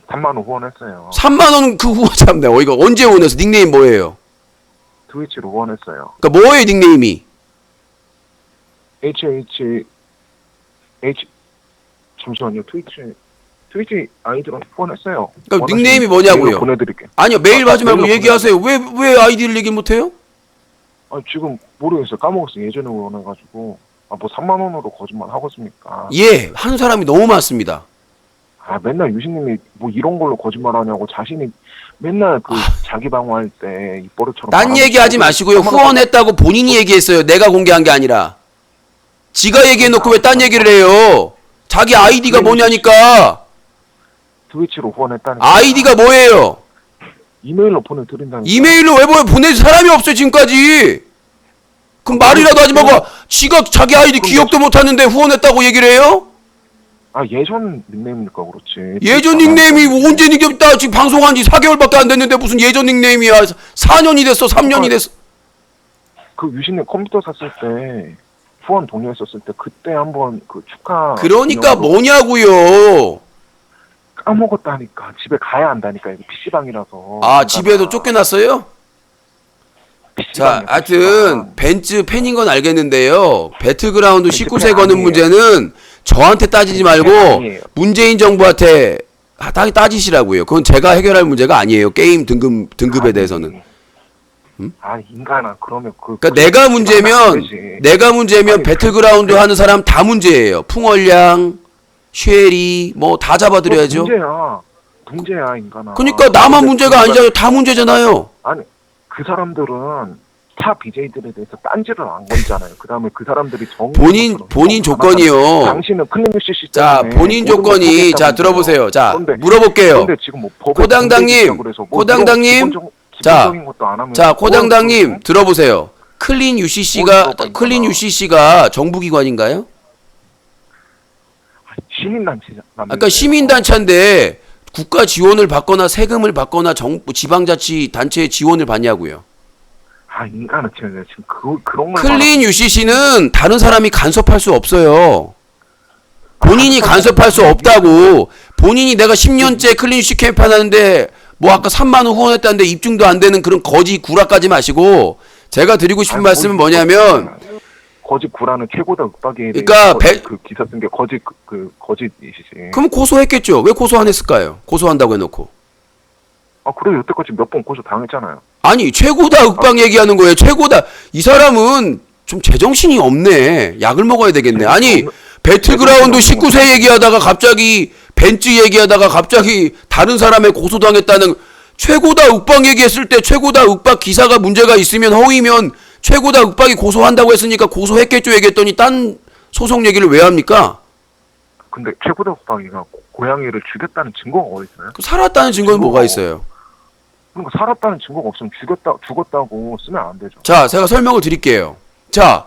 3만 원 후원했어요. 3만 원 그 후원 참네. 이거 언제 후원했어? 닉네임 뭐예요? 트위치로 후원했어요. 그러니까 뭐예요 닉네임이? 잠시만요. 트위치 아이디로 후원했어요. 그러니까 닉네임이 뭐냐고요? 보내드릴게요. 아니요, 메일 하지 말고 얘기하세요. 왜 아이디를 얘기 못해요? 아, 지금 모르겠어요. 까먹었어요. 예전에 후원해가지고. 아, 뭐 3만 원으로 거짓말 하고 있습니까? 예, 하는 사람이 너무 많습니다. 아, 맨날 유신님이 뭐 이런 걸로 거짓말 하냐고 자신이 맨날 그 자기 방어할 때 입버릇처럼. 딴 얘기하지 마시고요. 후원했다고 본인이 얘기했어요. 내가 공개한 게 아니라. 지가 얘기해놓고 왜 딴 얘기를 해요? 자기 아이디가 뭐냐니까. 트위치로 후원했다니까. 아이디가 뭐예요? 이메일로 보내드린다니까. 이메일로 왜 보낼 사람이 없어요 지금까지. 그럼 말이라도 하지 말고 지가 자기 아이디 기억도 못하는데 후원했다고 얘기를 해요? 아, 예전 닉네임이니까 그렇지. 예전 닉네임이 언제 닉네임 다 지금 방송한 지 4개월밖에 안 됐는데 무슨 예전 닉네임이야. 4년이 됐어, 3년이 됐어. 그 유신님 컴퓨터 샀을 때 후원 동의했었을 때 그때 한번 그 축하. 그러니까 뭐냐고요. 까먹었다니까. 집에 가야 한다니까. 이거 PC방이라서. 아, 집에도 쫓겨났어요? 자, 하여튼 벤츠 팬인 건 알겠는데요. 배틀그라운드 19세 거는 문제는 저한테 따지지 말고 문재인 정부한테 따지시라고요. 그건 제가 해결할 문제가 아니에요. 게임 등급에 대해서는. 아, 인간아. 그러면 그러니까 내가 문제면 배틀그라운드 하는 사람 다 문제예요. 풍월량, 쉐리 뭐 다 잡아드려야죠. 문제야, 인간아. 그러니까 나만 문제가 아니잖아요. 다 문제잖아요. 아니, 그 사람들은 타 BJ들에 대해서 딴지를 안 걸잖아요. 그 다음에 그 사람들이 본인 조건이요. 당신은 클린유시 자, 본인 조건이, 자, 들어보세요. 자, 물어볼게요. 코당당님, 자, 코당당님, 들어보세요. 클린 UCC가 정부기관인가요? 그러니까 시민단체인데 국가 지원을 받거나 세금을 받거나 지방자치 단체의 지원을 받냐고요. 아, 인간은 지금 그런 걸. 클린 UCC는 다른 사람이 간섭할 수 없어요. 본인이 간섭할 수 없다고. 본인이 내가 10년째 클린 UCC 캠페인 하는데 뭐 아까 3만 원 후원했다는데 입증도 안 되는 그런 거지 구라까지 마시고, 제가 드리고 싶은 말씀은 뭐냐면, 거짓 구라는 최고다 윽박이. 그러니까 그 기사 쓴 게 거짓이시지. 그럼 고소했겠죠. 왜 고소 안 했을까요? 고소한다고 해놓고. 아, 그래도 여태까지 몇 번 고소 당했잖아요. 아니 최고다 윽박 얘기하는 거예요. 최고다. 이 사람은 좀 제정신이 없네. 약을 먹어야 되겠네. 아니 배틀그라운드 19세 얘기하다가 갑자기 벤츠 얘기하다가 갑자기 다른 사람의 고소당했다는 최고다 윽박 얘기했을 때 최고다 윽박 기사가 문제가 있으면 허위면 최고다 윽박이 고소한다고 했으니까 고소했겠죠 얘기했더니 딴 소송 얘기를 왜 합니까? 근데 최고다 윽박이가 고양이를 죽였다는 증거가 어디 있어요? 그 살았다는 증거는 뭐가 있어요? 그러니까 살았다는 증거가 없으면 죽었다고 쓰면 안 되죠. 자, 제가 설명을 드릴게요. 자,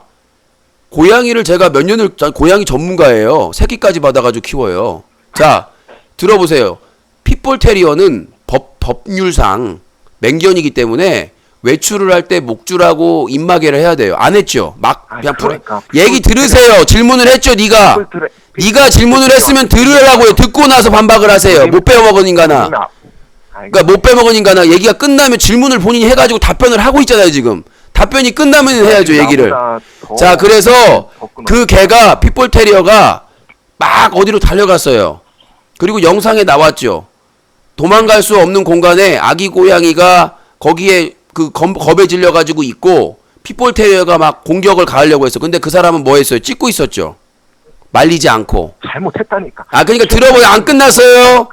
고양이를 제가 몇 년을 고양이 전문가예요. 새끼까지 받아가지고 키워요. 자, 들어보세요. 핏볼 테리어는 법률상 맹견이기 때문에 외출을 할 때 목줄하고 입마개를 해야 돼요. 안 했죠? 막 아니, 그냥 그러니까 얘기 들으세요. 질문을 했죠, 네가. 네가 질문을 했으면 들으라고요. 듣고 나서 반박을 하세요. 못 빼먹은 인간아. 그러니까 못 빼먹은 인간아. 얘기가 끝나면 질문을 본인이 해가지고 답변을 하고 있잖아요, 지금. 답변이 끝나면 해야죠, 얘기를. 자, 그래서 그 개가 핏볼 테리어가 막 어디로 달려갔어요. 그리고 영상에 나왔죠. 도망갈 수 없는 공간에 아기 고양이가 거기에 그 겁에 질려가지고 있고 핏볼 테리어가 막 공격을 가하려고 했어. 근데 그 사람은 뭐 했어요? 찍고 있었죠. 말리지 않고. 잘못했다니까. 아, 그러니까 들어보세요. 안 끝났어요.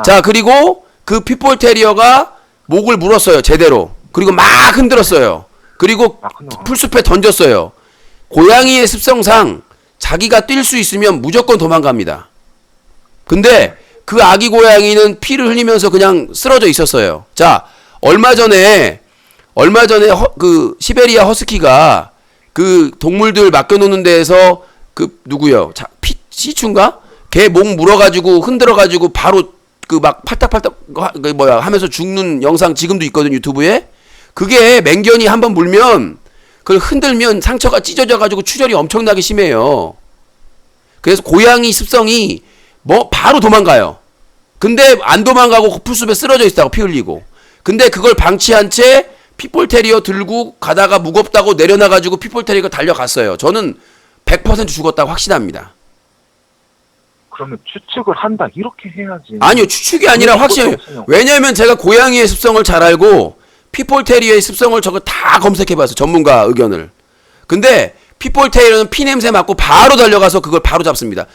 자, 그리고 그 핏볼 테리어가 목을 물었어요. 제대로. 그리고 막 흔들었어요. 그리고 풀숲에 던졌어요. 고양이의 습성상 자기가 뛸 수 있으면 무조건 도망갑니다. 근데 그 아기 고양이는 피를 흘리면서 그냥 쓰러져 있었어요. 자, 얼마 전에 그 시베리아 허스키가 그 동물들 맡겨놓는 데에서 그 누구요? 자, 시추인가? 걔 목 물어가지고 흔들어가지고 바로 그 막 팔딱팔딱 그 뭐야 하면서 죽는 영상 지금도 있거든 유튜브에. 그게 맹견이 한번 물면 그걸 흔들면 상처가 찢어져가지고 출혈이 엄청나게 심해요. 그래서 고양이 습성이 뭐 바로 도망가요. 근데 안 도망가고 풀숲에 쓰러져 있다고 피 흘리고. 근데 그걸 방치한 채 핏볼 테리어 들고 가다가 무겁다고 내려놔가지고 핏볼 테리어가 달려갔어요. 저는 100% 죽었다고 확신합니다. 그러면 추측을 한다 이렇게 해야지. 아니요, 추측이 아니라 확신. 왜냐면 제가 고양이의 습성을 잘 알고 핏볼 테리어의 습성을 저거 다 검색해봤어. 전문가 의견을. 근데 핏볼 테리어는 피 냄새 맡고 바로 달려가서 그걸 바로 잡습니다.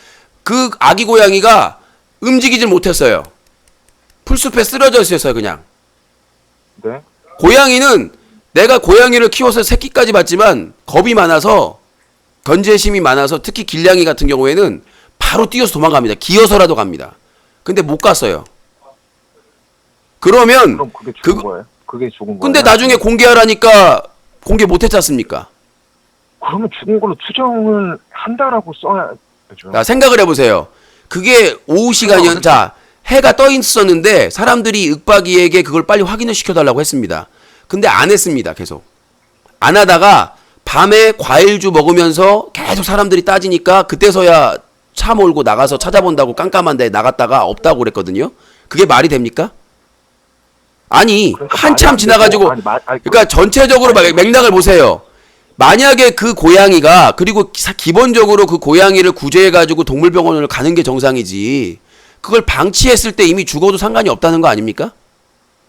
그 아기 고양이가 움직이질 못했어요. 풀숲에 쓰러져 있었어요, 그냥. 네. 고양이는 내가 고양이를 키워서 새끼까지 봤지만 겁이 많아서 견제심이 많아서 특히 길냥이 같은 경우에는 바로 뛰어서 도망갑니다. 기어서라도 갑니다. 근데 못 갔어요. 그러면 그럼 그게 죽은 거예요? 그게 죽은 거예요? 근데 나중에 공개하라니까 공개 못했지 않습니까? 그러면 죽은 걸로 추정을 한다라고 써야죠. 자, 생각을 해보세요. 그게 오후 시간이었, 자, 해가 떠 있었는데 사람들이 윽박이에게 그걸 빨리 확인을 시켜달라고 했습니다. 근데 안 했습니다. 계속. 안 하다가 밤에 과일주 먹으면서 계속 사람들이 따지니까 그때서야 차 몰고 나가서 찾아본다고 깜깜한데 나갔다가 없다고 그랬거든요. 그게 말이 됩니까? 아니, 그러니까 한참 지나가지고, 그러니까 전체적으로 맥락을 보세요. 만약에 그 고양이가, 그리고 기본적으로 그 고양이를 구제해가지고 동물병원을 가는 게 정상이지, 그걸 방치했을 때 이미 죽어도 상관이 없다는 거 아닙니까?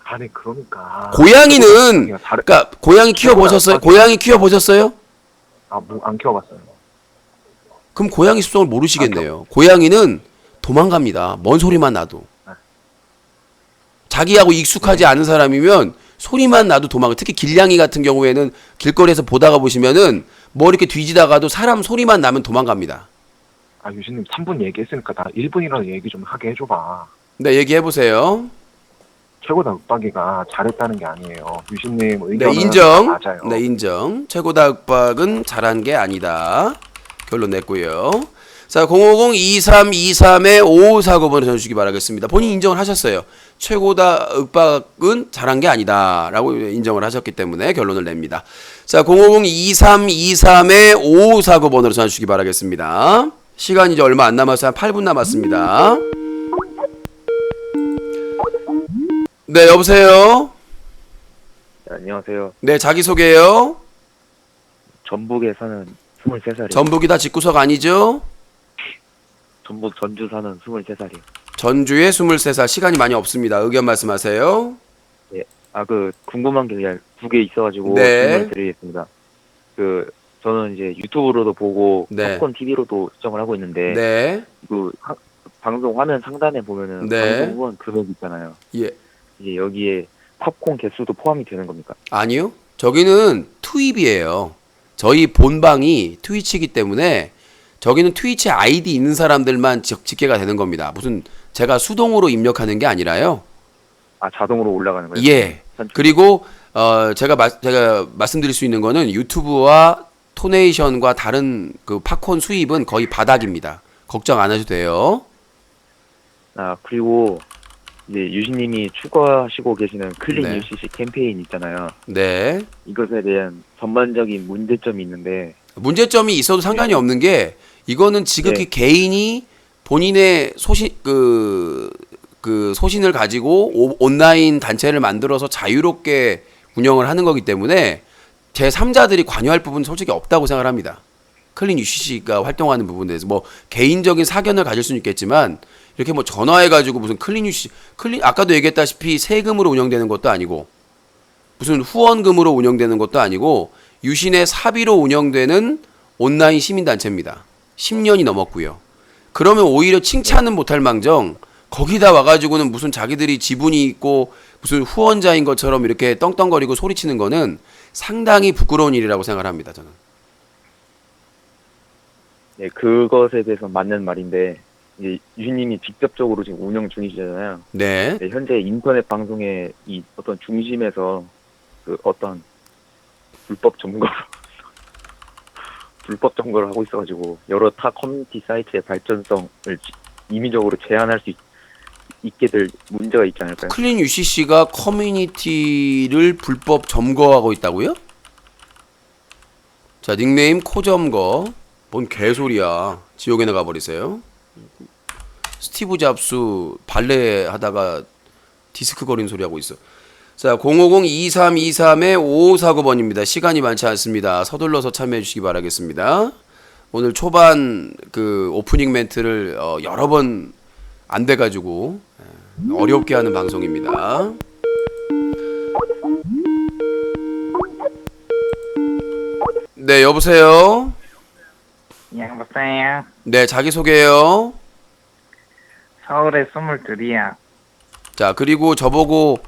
아니, 그러니까. 고양이는, 그러니까 고양이 키워보셨어요? 고양이 키워보셨어요? 아, 뭐, 안 키워봤어요. 그럼 고양이 습성을 모르시겠네요. 고양이는 도망갑니다. 뭔 소리만 나도. 자기하고 익숙하지 않은 사람이면 소리만 나도 도망가. 특히 길냥이 같은 경우에는 길거리에서 보다가 보시면은 뭐 이렇게 뒤지다가도 사람 소리만 나면 도망갑니다. 아, 유신님 3분 얘기했으니까 나 1분이라도 얘기 좀 하게 해줘봐. 네, 얘기해보세요. 최고다 윽박이가 잘했다는 게 아니에요. 유신님 의견은 네, 인정. 맞아요. 네, 인정. 최고다 윽박은 잘한 게 아니다. 결론 냈고요. 자, 050-2323-5549번을 전해주시기 바라겠습니다. 본인 인정을 하셨어요. 최고다 윽박은 잘한 게 아니다 라고 인정을 하셨기 때문에 결론을 냅니다. 자, 050-2323-5549번으로 전해주시기 바라겠습니다. 시간이 이제 얼마 안 남았어요. 한 8분 남았습니다. 네, 여보세요? 네, 안녕하세요. 네, 자기소개요. 전북에 사는 23살이요. 전북이 다 집구석 아니죠? 전북 전주 사는 23살이요. 전주에 23살. 시간이 많이 없습니다. 의견 말씀하세요. 궁금한 게 그냥 두 개 있어가지고 네. 질문을 드리겠습니다. 저는 이제 유튜브로도 보고 네. 팝콘 TV로도 시청을 하고 있는데 네. 방송 화면 상단에 보면은 네. 방송 후원 금액 있잖아요. 예. 이제 여기에 팝콘 개수도 포함이 되는 겁니까? 아니요. 저기는 투입이에요. 저희 본방이 트위치이기 때문에 저기는 트위치 아이디 있는 사람들만 집계가 되는 겁니다. 무슨 제가 수동으로 입력하는 게 아니라요. 자동으로 올라가는 거예요? 예. 그리고 제가 말씀드릴 수 있는 거는 유튜브와 토네이션과 다른 그 팝콘 수입은 거의 바닥입니다. 걱정 안 하셔도 돼요. 그리고 이제 유신님이 추구하시고 계시는 클린 네. UCC 캠페인 있잖아요. 네. 이것에 대한 전반적인 문제점이 있는데 문제점이 있어도 상관이 없는 게 이거는 지극히 네. 개인이 본인의 소신을 가지고 온라인 단체를 만들어서 자유롭게 운영을 하는 거기 때문에 제3자들이 관여할 부분은 솔직히 없다고 생각을 합니다. 클린 UCC가 활동하는 부분에 대해서 뭐 개인적인 사견을 가질 수는 있겠지만 이렇게 뭐 전화해가지고 무슨 클린 UCC, 아까도 얘기했다시피 세금으로 운영되는 것도 아니고 무슨 후원금으로 운영되는 것도 아니고 유신의 사비로 운영되는 온라인 시민단체입니다. 10년이 넘었고요. 그러면 오히려 칭찬은 못할 망정 거기다 와가지고는 무슨 자기들이 지분이 있고 무슨 후원자인 것처럼 이렇게 떵떵거리고 소리치는 거는 상당히 부끄러운 일이라고 생각을 합니다. 저는. 네, 그것에 대해서 맞는 말인데 이제 유신님이 직접적으로 지금 운영 중이시잖아요. 네. 네, 현재 인터넷 방송의 이 어떤 중심에서 그 어떤 불법 점거를 하고 있어가지고 여러 타 커뮤니티 사이트의 발전성을 임의적으로 제한할 수 있게 될 문제가 있지 않을까요? 클린 UCC가 커뮤니티를 불법 점거하고 있다고요? 자, 닉네임 코점거. 뭔 개소리야. 지옥에 나가 버리세요. 스티브 잡스 발레 하다가 디스크 거리는 소리 하고 있어. 자, 050-2323-5549번입니다. 시간이 많지 않습니다. 서둘러서 참여해 주시기 바라겠습니다. 오늘 초반 그 오프닝 멘트를 여러 번 안 돼가지고 어렵게 하는 방송입니다. 네, 여보세요? 여보세요? 네, 자기소개요. 서울에 22이야. 자, 그리고 저보고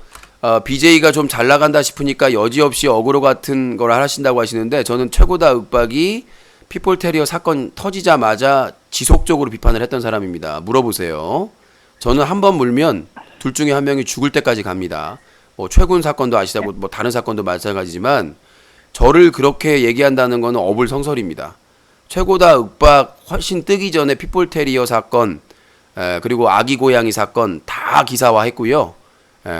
BJ가 좀 잘 나간다 싶으니까 여지없이 어그로 같은 걸 하신다고 하시는데 저는 최고다 윽박이 피폴테리어 사건 터지자마자 지속적으로 비판을 했던 사람입니다. 물어보세요. 저는 한 번 물면 둘 중에 한 명이 죽을 때까지 갑니다. 뭐 최군 사건도 아시다고 뭐 다른 사건도 마찬가지지만 저를 그렇게 얘기한다는 건 어불성설입니다. 최고다 윽박 훨씬 뜨기 전에 피폴테리어 사건 그리고 아기 고양이 사건 다 기사화했고요.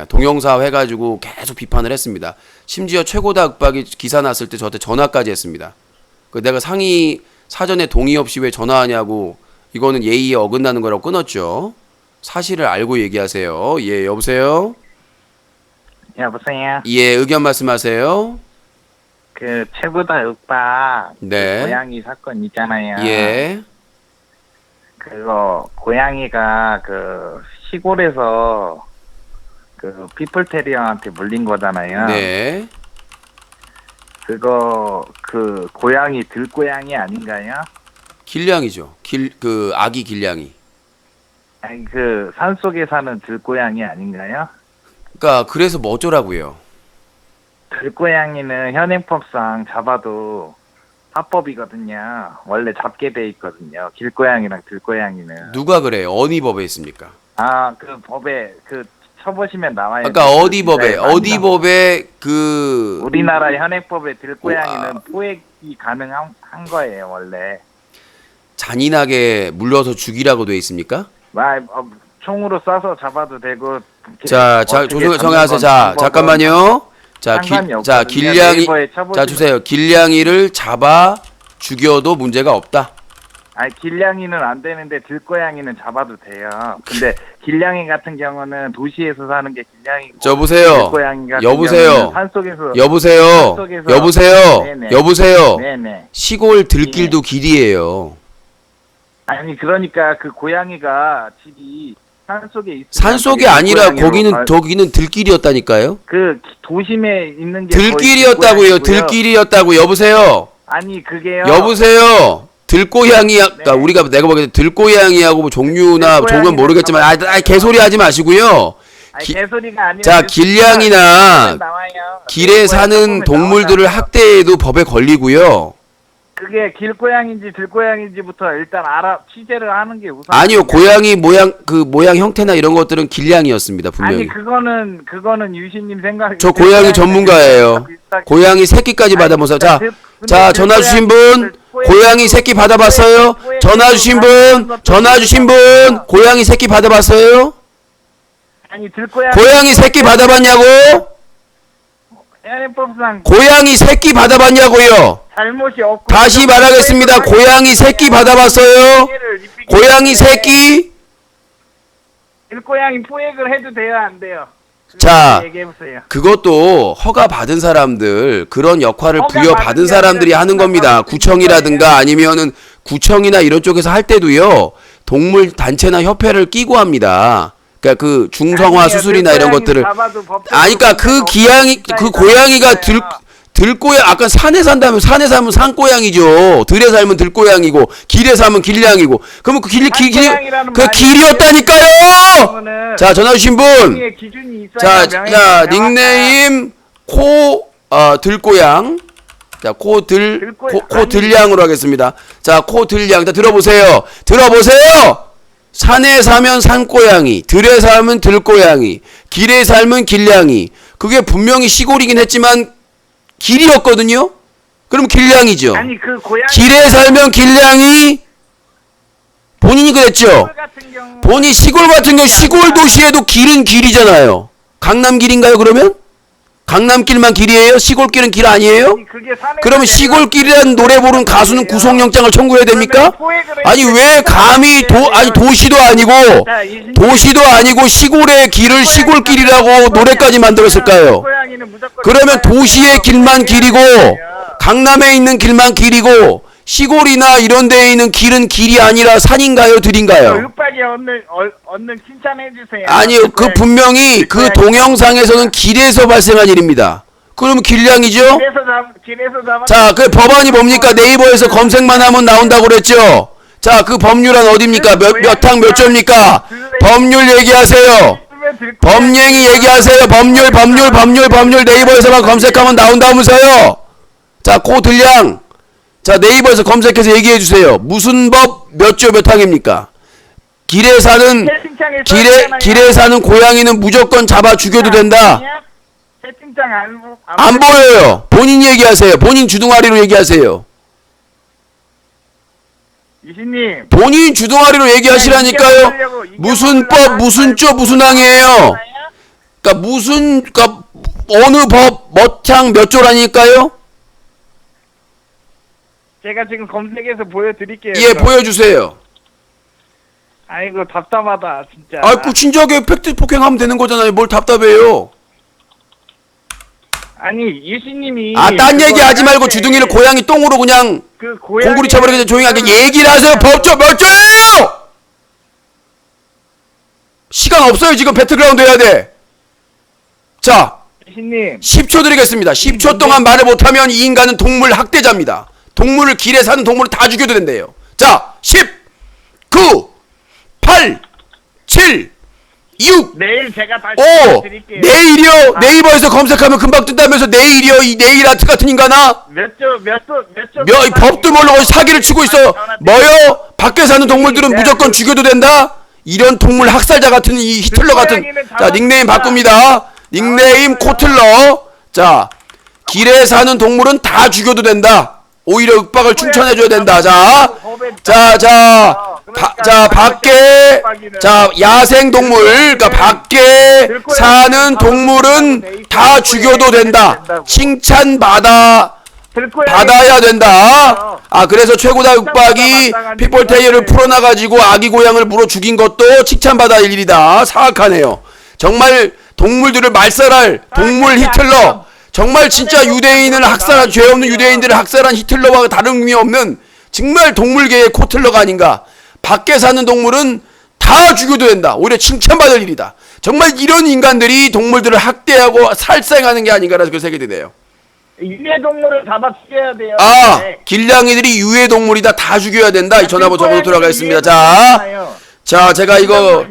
동영사 해가지고 계속 비판을 했습니다. 심지어 최고다 윽박이 기사 났을 때 저한테 전화까지 했습니다. 내가 상의 사전에 동의 없이 왜 전화하냐고 이거는 예의에 어긋나는 거라고 끊었죠. 사실을 알고 얘기하세요. 예, 여보세요? 여보세요? 예, 의견 말씀하세요. 그 최고다 윽박 네. 그 고양이 사건 있잖아요. 예. 그거 고양이가 그 시골에서 그 피플테리어한테 물린 거잖아요. 네. 그거 그 고양이 들고양이 아닌가요? 길냥이죠. 그 아기 길냥이. 아니 그 산속에 사는 들고양이 아닌가요? 그러니까 그래서 뭐 어쩌라고요. 들고양이는 현행법상 잡아도 합법이거든요. 원래 잡게 돼 있거든요. 길고양이랑 들고양이는. 누가 그래요? 어느 법에 있습니까? 그 법에 그 쳐보시면 나와요. 그러니까 어디 법에 그 우리나라 현행법에 들고양이는 포획이 가능한 거예요 원래. 잔인하게 물려서 죽이라고 돼 있습니까? 총으로 쏴서 잡아도 되고. 자, 정하세요. 자, 잠깐만요. 자, 길냥이, 자, 주세요. 길냥이를 잡아 죽여도 문제가 없다. 아니, 길냥이는 안 되는데 들고양이는 잡아도 돼요. 근데 길냥이 같은 경우는 도시에서 사는 게 길냥이고. 여보세요. 여보세요. 산속에서. 여보세요. 네네. 시골 들길도 길이에요. 아니 그러니까 그 고양이가 집이 산속에 있어요. 산속이 아니라 거기는 들길이었다니까요. 그 도심에 있는 게 들길이었다고요. 들길이었다고. 여보세요. 아니 그게요. 여보세요. 들고양이, 그러니까 우리가 내가 보기에 들고양이하고 뭐 종류나 종은 모르겠지만, 개소리 하지 마시고요. 개소리가 아니라 자, 길냥이나 나와요. 길에 사는 동물들을 학대해도 법에 걸리고요. 그게 길고양인지 들고양인지부터 일단 취재를 하는 게 우선. 아니요, 고양이 모양 형태나 이런 것들은 길냥이였습니다, 분명히. 아니 그거는 유신님 생각. 저 고양이 전문가예요. 고양이 새끼까지 받아보세요. 자, 전화 주신 분, 고양이 새끼 받아봤어요? 전화 주신 분, 고양이 새끼 받아봤어요? 아니 들고양이. 고양이 새끼 받아봤냐고? 해양법상 고양이 새끼 받아봤냐고요? 잘못이 없고. 다시 말하겠습니다. 고양이 새끼 받아봤어요? 고양이 새끼? 들고양이 포획을 해도 돼요, 안 돼요? 자, 얘기해보세요. 그것도 허가 받은 사람들, 그런 역할을 허가 부여받은 받은 사람들이 게 하는 아니라 겁니다. 구청이라든가 아니면은 구청이나 이런 쪽에서 할 때도요, 동물 단체나 협회를 끼고 합니다. 그러니까 그 중성화 수술이나 이런 것들을. 그러니까 그 고양이가 들고양, 아까 산에 산다면 산에 살면 산고양이죠. 들에 살면 들고양이고, 길에 살면 길냥이고. 그러면 그 길이었다니까요! 자, 전화 주신 분. 자, 닉네임, 들고양. 자, 들냥으로 하겠습니다. 자, 들냥. 자, 들어보세요. 산에 사면 산고양이, 들에 살면 들고양이, 길에 살면 길냥이. 그게 분명히 시골이긴 했지만 길이었거든요. 그럼 길냥이죠. 아니 그 고양이. 길에 살면 길냥이. 본인이 그랬죠. 본인 시골 같은 경우 시골 도시에도 길은 길이잖아요. 강남길인가요 그러면? 강남길만 길이에요? 시골길은 길 아니에요? 그러면 시골길이라는 노래 부른 가수는 구속영장을 청구해야 됩니까? 아니 왜 감히 도시도 아니고 시골의 길을 시골길이라고 노래까지 만들었을까요? 그러면 도시의 길만 길이고 강남에 있는 길만 길이고 시골이나 이런 데에 있는 길은 길이 아니라 산인가요, 들인가요? 윽박이 얻는 칭찬해 주세요. 아니요, 그 분명히 그 동영상에서는 길에서 발생한 일입니다. 그러면 길냥이죠? 길에서 잡아. 자, 그 법안이 뭡니까? 네이버에서 검색만 하면 나온다고 그랬죠? 자, 그 법률안 어딥니까? 몇 항 몇 조입니까? 법률 얘기하세요. 법령이 얘기하세요. 법률 네이버에서만 검색하면 나온다면서요? 자, 들냥. 자, 네이버에서 검색해서 얘기해 주세요. 무슨 법 몇 조 몇 항입니까? 길에 사는 고양이는 무조건 잡아 죽여도 된다. 채팅창 안 보여요. 본인 얘기하세요. 본인 주둥아리로 얘기하세요. 유신님. 본인 주둥아리로 얘기하시라니까요. 무슨 법, 무슨 조, 무슨 항이에요. 그러니까 어느 법, 몇 항, 몇 조라니까요? 제가 지금 검색해서 보여드릴게요. 예, 보여주세요. 아이고 답답하다 진짜. 그 진작에 팩트 폭행하면 되는 거잖아요. 뭘 답답해요? 아니 유신님이. 딴 얘기 하지 말고 주둥이를 고양이 똥으로 그냥 공구리 쳐버리게 조용히 하게 얘기를 하세요. 법조 몇 조예요? 시간 없어요. 지금 배틀그라운드 해야 돼. 자, 유신님. 10초 드리겠습니다. 10초 동안 말을 못하면 이 인간은 동물 학대자입니다. 동물을 길에 사는 동물을 다 죽여도 된대요. 자, 10, 9, 8, 7, 6, 내일 제가 다시 5, 드릴게요. 내일이요? 네이버에서 검색하면 금방 뜬다면서 내일이요? 이 네일 아트 같은 인간아? 몇 법도 모르고 사기를 치고 있어. 뭐요? 밖에 사는 동물들은 무조건 죽여도 된다? 이런 동물 학살자 같은 이 히틀러 같은. 자, 닉네임 바꿉니다. 닉네임 코틀러. 자, 길에 사는 동물은 다 죽여도 된다. 오히려 윽박을 춘천해줘야 된다. 밖에, 야생동물, 그러니까 밖에 사는 동물은 다 죽여도 된다. 칭찬받아야 된다. 그래서 최고다 윽박이 픽볼테이를 풀어놔가지고 아기 고양을 물어 죽인 것도 칭찬받아야 할 일이다. 사악하네요. 정말 동물들을 말살할 동물 히틀러. 정말 진짜 유대인을 학살한, 죄 없는 유대인들을 학살한 히틀러와 다른 의미 없는 정말 동물계의 코틀러가 아닌가. 밖에 사는 동물은 다 다 죽여도 된다. 오히려 칭찬받을 일이다. 정말 이런 인간들이 동물들을 학대하고 살생하는 게 아닌가라는 그런 생각이 드네요. 유해동물을 잡아 죽여야 돼요. 아, 네. 길냥이들이 유해동물이다. 다 죽여야 된다. 이 전화번호 적어도 들어가겠습니다. 자, 제가 이거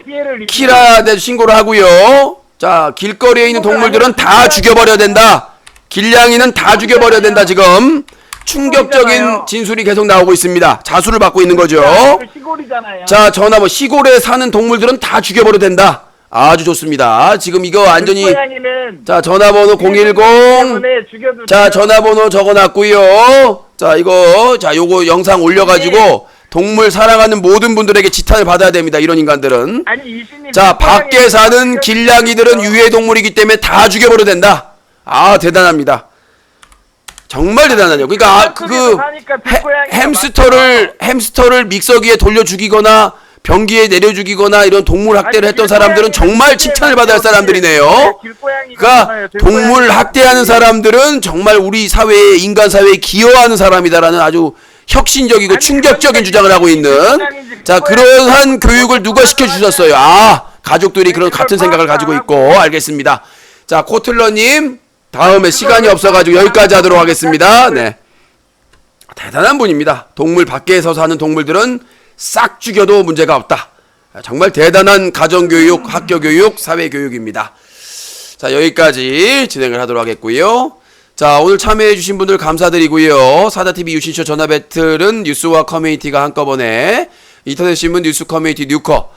키라한테 신고를 하고요. 자, 길거리에 있는 동물들은 다 죽여버려야 된다. 길냥이는 다 죽여버려야 된다. 지금 충격적인 진술이 계속 나오고 있습니다. 자수를 받고 있는 거죠. 시골이잖아요. 자, 전화번호 시골에 사는 동물들은 다 죽여버려야 된다. 아주 좋습니다. 지금 이거 완전히 자, 전화번호 010. 자, 전화번호 적어놨고요. 자, 이거 자, 요거 영상 올려가지고 동물 사랑하는 모든 분들에게 지탄을 받아야 됩니다. 이런 인간들은. 자, 밖에 사는 길냥이들은 유해동물이기 때문에 다 죽여버려야 된다. 아, 대단합니다. 정말 대단하네요. 그러니까 햄스터를 믹서기에 돌려 죽이거나 변기에 내려 죽이거나 이런 동물 학대를 했던 사람들은 정말 칭찬을 받아야 할 사람들이네요. 그러니까 동물 학대하는 사람들은 정말 우리 사회에, 인간 사회에 기여하는 사람이다라는 아주 혁신적이고 충격적인 주장을 하고 있는, 자, 그러한 교육을 누가 시켜주셨어요? 아, 가족들이 그런 같은 생각을 가지고 있고. 알겠습니다. 자, 코틀러님 다음에 시간이 없어가지고 여기까지 하도록 하겠습니다. 네, 대단한 분입니다. 동물 밖에서 사는 동물들은 싹 죽여도 문제가 없다. 정말 대단한 가정교육, 학교교육, 사회교육입니다. 자, 여기까지 진행을 하도록 하겠고요. 자, 오늘 참여해주신 분들 감사드리고요. 사자TV 유신쇼 전화배틀은 뉴스와 커뮤니티가 한꺼번에 인터넷신문 뉴스 커뮤니티 뉴커,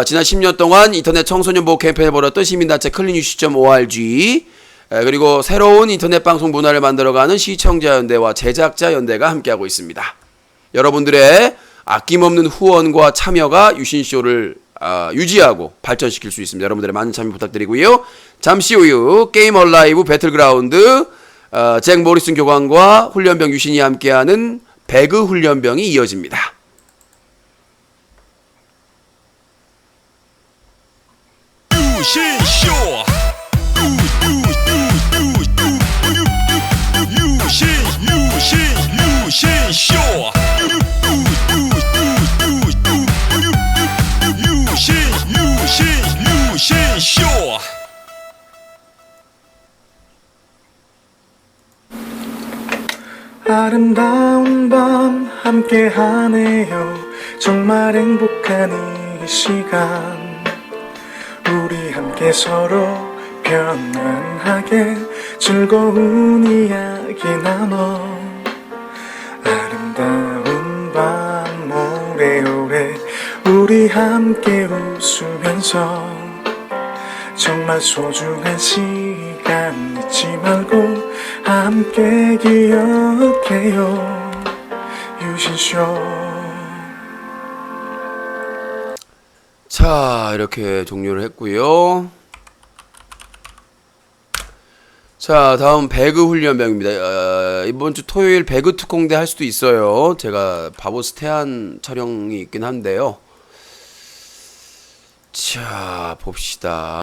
지난 10년 동안 인터넷 청소년 보호 캠페인을 벌였던 시민단체 클린뉴스.org, 그리고 새로운 인터넷 방송 문화를 만들어가는 시청자연대와 제작자연대가 함께하고 있습니다. 여러분들의 아낌없는 후원과 참여가 유신쇼를 유지하고 발전시킬 수 있습니다. 여러분들의 많은 참여 부탁드리고요. 잠시 후 게임 얼라이브 배틀그라운드, 잭 모리슨 교관과 훈련병 유신이 함께하는 배그 훈련병이 이어집니다. 유신쇼 유신쇼. 아름다운 밤 함께하네요. 정말 행복한 이 시간, 우리 함께 서로 편안하게 즐거운 이야기 나눠. 아름다운 밤 오래오래 우리 함께 웃으면서 정말 소중한 시간 잊지 말고 함께 기억해요. 유신쇼. 자, 이렇게 종료를 했고요. 자, 다음 배그 훈련병입니다. 이번 주 토요일 배그 특공대 할 수도 있어요. 제가 바보스 태안 촬영이 있긴 한데요. 자, 봅시다.